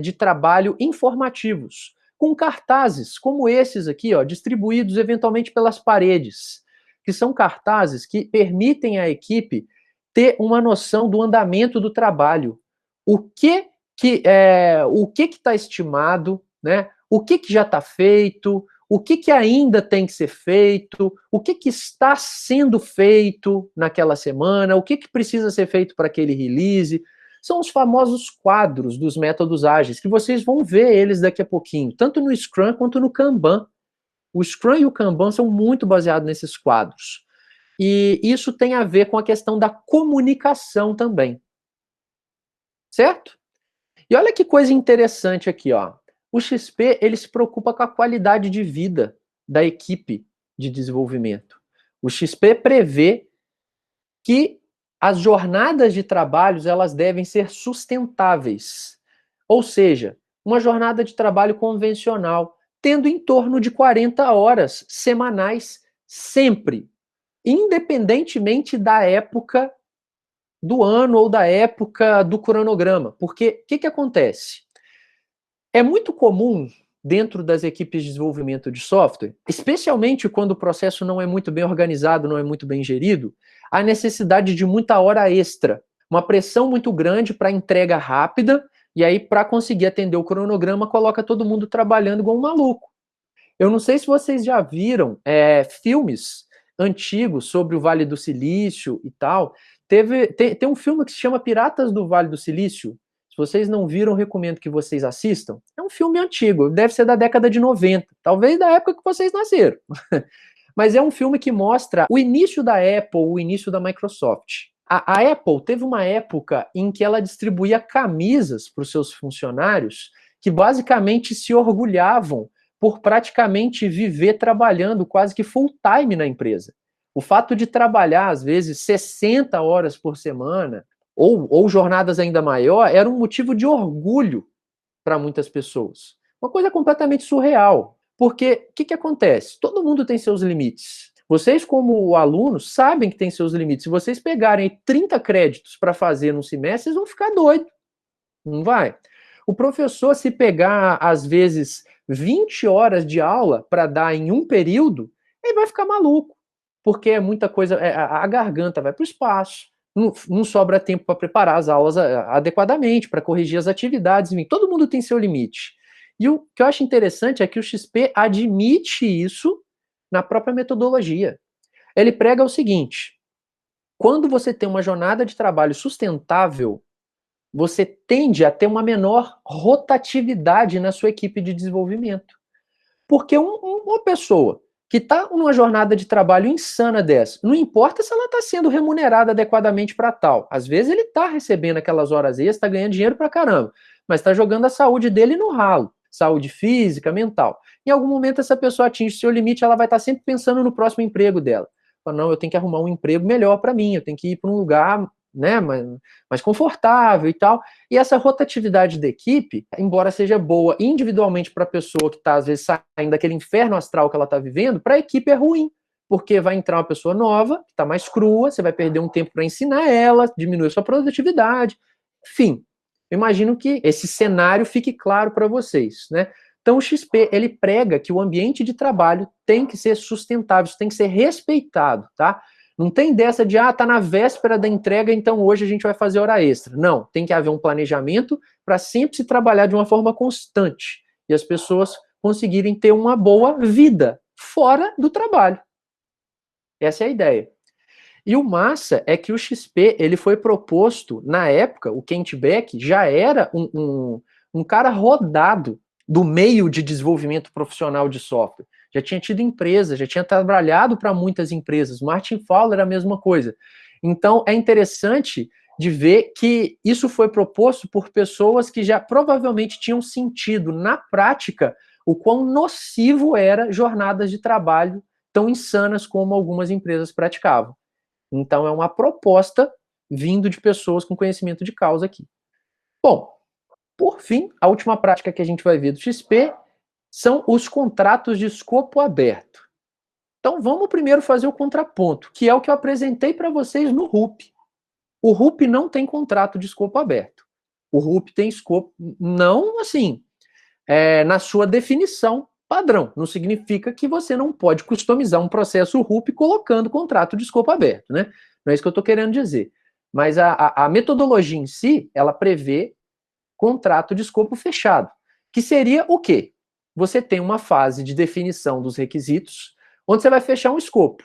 de trabalho informativos, com cartazes como esses aqui, ó, distribuídos eventualmente pelas paredes, que são cartazes que permitem à equipe ter uma noção do andamento do trabalho. O que está estimado, né? O que já está feito, o que ainda tem que ser feito, o que está sendo feito naquela semana, o que precisa ser feito para aquele release. São os famosos quadros dos métodos ágeis, que vocês vão ver eles daqui a pouquinho, tanto no Scrum quanto no Kanban. O Scrum e o Kanban são muito baseados nesses quadros. E isso tem a ver com a questão da comunicação também. Certo? E olha que coisa interessante aqui, ó. O XP, ele se preocupa com a qualidade de vida da equipe de desenvolvimento. O XP prevê que as jornadas de trabalho, elas devem ser sustentáveis. Ou seja, uma jornada de trabalho convencional, tendo em torno de 40 horas semanais, sempre, independentemente da época do ano ou da época do cronograma. Porque o que acontece? É muito comum dentro das equipes de desenvolvimento de software, especialmente quando o processo não é muito bem organizado, não é muito bem gerido, a necessidade de muita hora extra, uma pressão muito grande para entrega rápida, e aí para conseguir atender o cronograma, coloca todo mundo trabalhando igual um maluco. Eu não sei se vocês já viram filmes antigos sobre o Vale do Silício e tal. Tem um filme que se chama Piratas do Vale do Silício. Se vocês não viram, recomendo que vocês assistam. É um filme antigo, deve ser da década de 90, talvez da época que vocês nasceram. Mas é um filme que mostra o início da Apple, o início da Microsoft. A Apple teve uma época em que ela distribuía camisas para os seus funcionários que basicamente se orgulhavam por praticamente viver trabalhando quase que full time na empresa. O fato de trabalhar, às vezes, 60 horas por semana, ou jornadas ainda maior, era um motivo de orgulho para muitas pessoas. Uma coisa completamente surreal. Porque o que acontece? Todo mundo tem seus limites. Vocês, como alunos, sabem que tem seus limites. Se vocês pegarem 30 créditos para fazer no semestre, vocês vão ficar doidos. Não vai? O professor, se pegar, às vezes, 20 horas de aula para dar em um período, ele vai ficar maluco. Porque é muita coisa, a garganta vai para o espaço, não sobra tempo para preparar as aulas adequadamente, para corrigir as atividades, enfim, todo mundo tem seu limite. E o que eu acho interessante é que o XP admite isso na própria metodologia. Ele prega o seguinte: quando você tem uma jornada de trabalho sustentável, você tende a ter uma menor rotatividade na sua equipe de desenvolvimento. Porque uma pessoa que está numa jornada de trabalho insana dessa, não importa se ela está sendo remunerada adequadamente para tal. Às vezes ele está recebendo aquelas horas extras, está ganhando dinheiro para caramba, mas está jogando a saúde dele no ralo. Saúde física, mental. Em algum momento essa pessoa atinge o seu limite, ela vai estar sempre pensando no próximo emprego dela. Fala, não, eu tenho que arrumar um emprego melhor para mim, eu tenho que ir para um lugar, né, mais confortável e tal. E essa rotatividade da equipe, embora seja boa individualmente para a pessoa que está, às vezes, saindo daquele inferno astral que ela está vivendo, para a equipe é ruim, porque vai entrar uma pessoa nova, que está mais crua, você vai perder um tempo para ensinar ela, diminuir a sua produtividade, enfim. Eu imagino que esse cenário fique claro para vocês, né? Então o XP, ele prega que o ambiente de trabalho tem que ser sustentável, tem que ser respeitado, tá? Não tem dessa de, tá na véspera da entrega, então hoje a gente vai fazer hora extra. Não, tem que haver um planejamento para sempre se trabalhar de uma forma constante e as pessoas conseguirem ter uma boa vida fora do trabalho. Essa é a ideia. E o massa é que o XP, ele foi proposto, na época, o Kent Beck já era um cara rodado do meio de desenvolvimento profissional de software. Já tinha tido empresa, já tinha trabalhado para muitas empresas. Martin Fowler, a mesma coisa. Então, é interessante de ver que isso foi proposto por pessoas que já provavelmente tinham sentido, na prática, o quão nocivo era jornadas de trabalho tão insanas como algumas empresas praticavam. Então, é uma proposta vindo de pessoas com conhecimento de causa aqui. Bom, por fim, a última prática que a gente vai ver do XP são os contratos de escopo aberto. Então, vamos primeiro fazer o contraponto, que é o que eu apresentei para vocês no RUP. O RUP não tem contrato de escopo aberto. O RUP tem escopo, não assim, na sua definição padrão. Não significa que você não pode customizar um processo RUP colocando contrato de escopo aberto, né? Não é isso que eu estou querendo dizer. Mas a metodologia em si, ela prevê contrato de escopo fechado, que seria o quê? Você tem uma fase de definição dos requisitos, onde você vai fechar um escopo.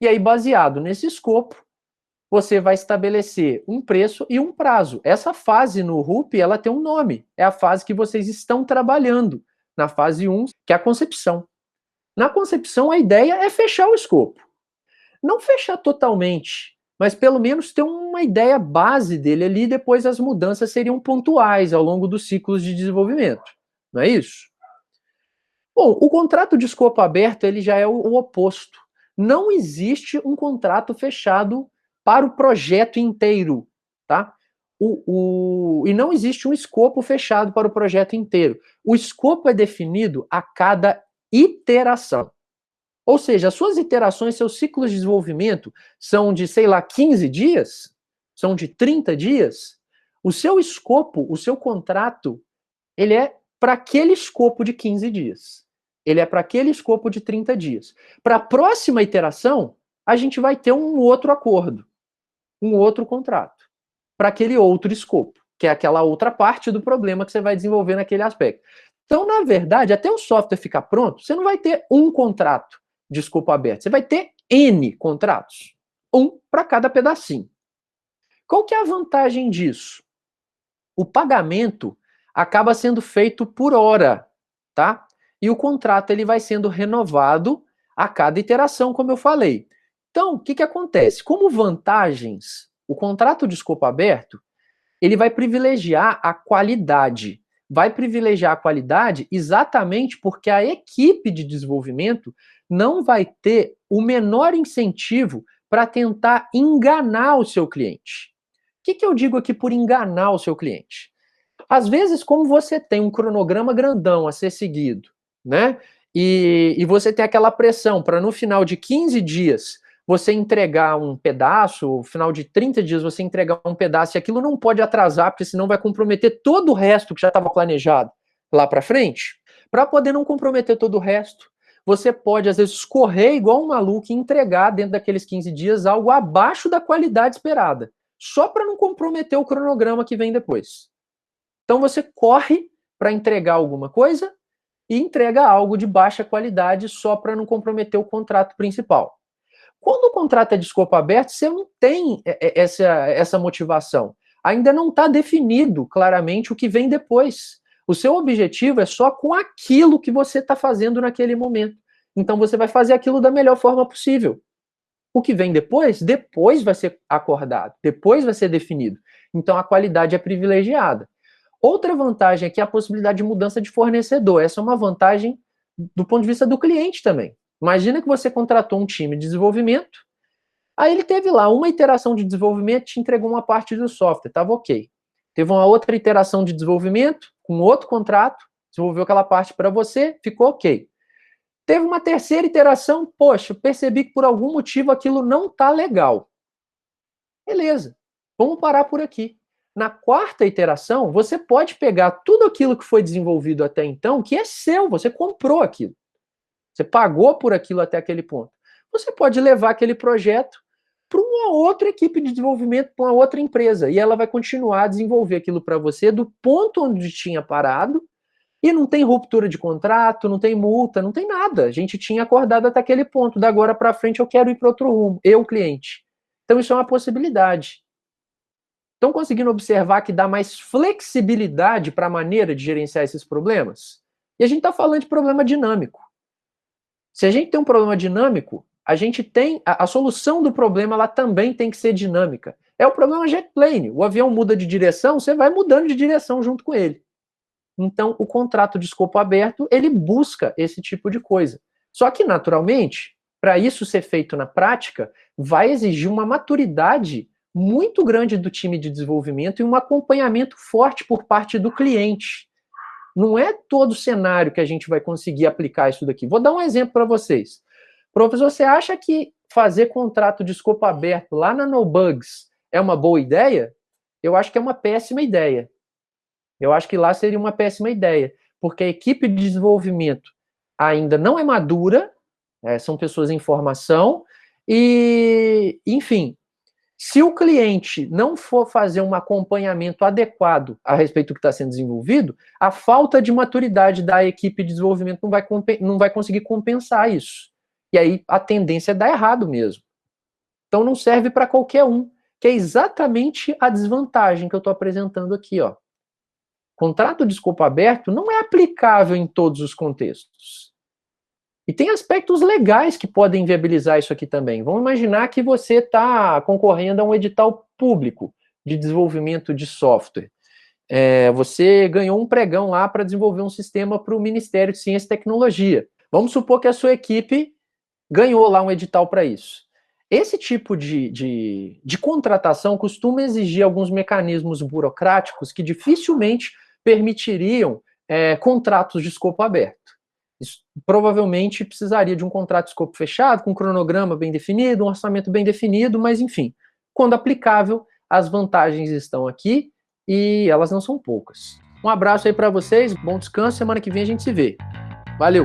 E aí, baseado nesse escopo, você vai estabelecer um preço e um prazo. Essa fase no RUP, ela tem um nome. É a fase que vocês estão trabalhando. Na fase 1, que é a concepção. Na concepção, a ideia é fechar o escopo. Não fechar totalmente, mas pelo menos ter uma ideia base dele ali, depois as mudanças seriam pontuais ao longo dos ciclos de desenvolvimento. Não é isso? Bom, o contrato de escopo aberto, ele já é o oposto. Não existe um contrato fechado para o projeto inteiro, tá? E não existe um escopo fechado para o projeto inteiro. O escopo é definido a cada iteração. Ou seja, as suas iterações, seus ciclos de desenvolvimento são de, sei lá, 15 dias? São de 30 dias? O seu escopo, o seu contrato, ele é para aquele escopo de 15 dias. Ele é para aquele escopo de 30 dias. Para a próxima iteração, a gente vai ter um outro acordo, um outro contrato, para aquele outro escopo, que é aquela outra parte do problema que você vai desenvolver naquele aspecto. Então, na verdade, até o software ficar pronto, você não vai ter um contrato de escopo aberto, você vai ter N contratos, um para cada pedacinho. Qual que é a vantagem disso? O pagamento acaba sendo feito por hora, tá? E o contrato ele vai sendo renovado a cada iteração, como eu falei. Então, o que acontece? Como vantagens, o contrato de escopo aberto, ele vai privilegiar a qualidade. Vai privilegiar a qualidade exatamente porque a equipe de desenvolvimento não vai ter o menor incentivo para tentar enganar o seu cliente. O que eu digo aqui por enganar o seu cliente? Às vezes, como você tem um cronograma grandão a ser seguido, né? E você tem aquela pressão para no final de 15 dias você entregar um pedaço, no final de 30 dias você entregar um pedaço, e aquilo não pode atrasar, porque senão vai comprometer todo o resto que já estava planejado lá para frente. Para poder não comprometer todo o resto, você pode, às vezes, correr igual um maluco e entregar dentro daqueles 15 dias algo abaixo da qualidade esperada, só para não comprometer o cronograma que vem depois. Então você corre para entregar alguma coisa e entrega algo de baixa qualidade só para não comprometer o contrato principal. Quando o contrato é de escopo aberto, você não tem essa motivação. Ainda não está definido claramente o que vem depois. O seu objetivo é só com aquilo que você está fazendo naquele momento. Então você vai fazer aquilo da melhor forma possível. O que vem depois vai ser acordado, depois vai ser definido. Então a qualidade é privilegiada. Outra vantagem aqui é a possibilidade de mudança de fornecedor. Essa é uma vantagem do ponto de vista do cliente também. Imagina que você contratou um time de desenvolvimento, aí ele teve lá uma iteração de desenvolvimento, te entregou uma parte do software, estava ok. Teve uma outra iteração de desenvolvimento, com outro contrato, desenvolveu aquela parte para você, ficou ok. Teve uma terceira iteração, poxa, percebi que por algum motivo aquilo não está legal. Beleza, vamos parar por aqui. Na quarta iteração, você pode pegar tudo aquilo que foi desenvolvido até então, que é seu, você comprou aquilo. Você pagou por aquilo até aquele ponto. Você pode levar aquele projeto para uma outra equipe de desenvolvimento, para uma outra empresa, e ela vai continuar a desenvolver aquilo para você do ponto onde tinha parado, e não tem ruptura de contrato, não tem multa, não tem nada. A gente tinha acordado até aquele ponto, da agora para frente eu quero ir para outro rumo, eu, cliente. Então isso é uma possibilidade. Estão conseguindo observar que dá mais flexibilidade para a maneira de gerenciar esses problemas? E a gente está falando de problema dinâmico. Se a gente tem um problema dinâmico, a gente tem a solução do problema, ela também tem que ser dinâmica. É o problema jet plane. O avião muda de direção, você vai mudando de direção junto com ele. Então, o contrato de escopo aberto, ele busca esse tipo de coisa. Só que, naturalmente, para isso ser feito na prática, vai exigir uma maturidade muito grande do time de desenvolvimento e um acompanhamento forte por parte do cliente. Não é todo cenário que a gente vai conseguir aplicar isso daqui. Vou dar um exemplo para vocês. Professor, você acha que fazer contrato de escopo aberto lá na NoBugs é uma boa ideia? Eu acho que é uma péssima ideia. Eu acho que lá seria uma péssima ideia, porque a equipe de desenvolvimento ainda não é madura, são pessoas em formação, e, enfim, se o cliente não for fazer um acompanhamento adequado a respeito do que está sendo desenvolvido, a falta de maturidade da equipe de desenvolvimento não vai conseguir compensar isso. E aí a tendência é dar errado mesmo. Então não serve para qualquer um, que é exatamente a desvantagem que eu estou apresentando aqui, ó. Contrato de escopo aberto não é aplicável em todos os contextos. E tem aspectos legais que podem viabilizar isso aqui também. Vamos imaginar que você está concorrendo a um edital público de desenvolvimento de software. Você ganhou um pregão lá para desenvolver um sistema para o Ministério de Ciência e Tecnologia. Vamos supor que a sua equipe ganhou lá um edital para isso. Esse tipo de contratação costuma exigir alguns mecanismos burocráticos que dificilmente permitiriam contratos de escopo aberto. Isso provavelmente precisaria de um contrato de escopo fechado, com um cronograma bem definido, um orçamento bem definido, mas enfim, quando aplicável, as vantagens estão aqui e elas não são poucas. Um abraço aí para vocês, bom descanso, semana que vem a gente se vê. Valeu!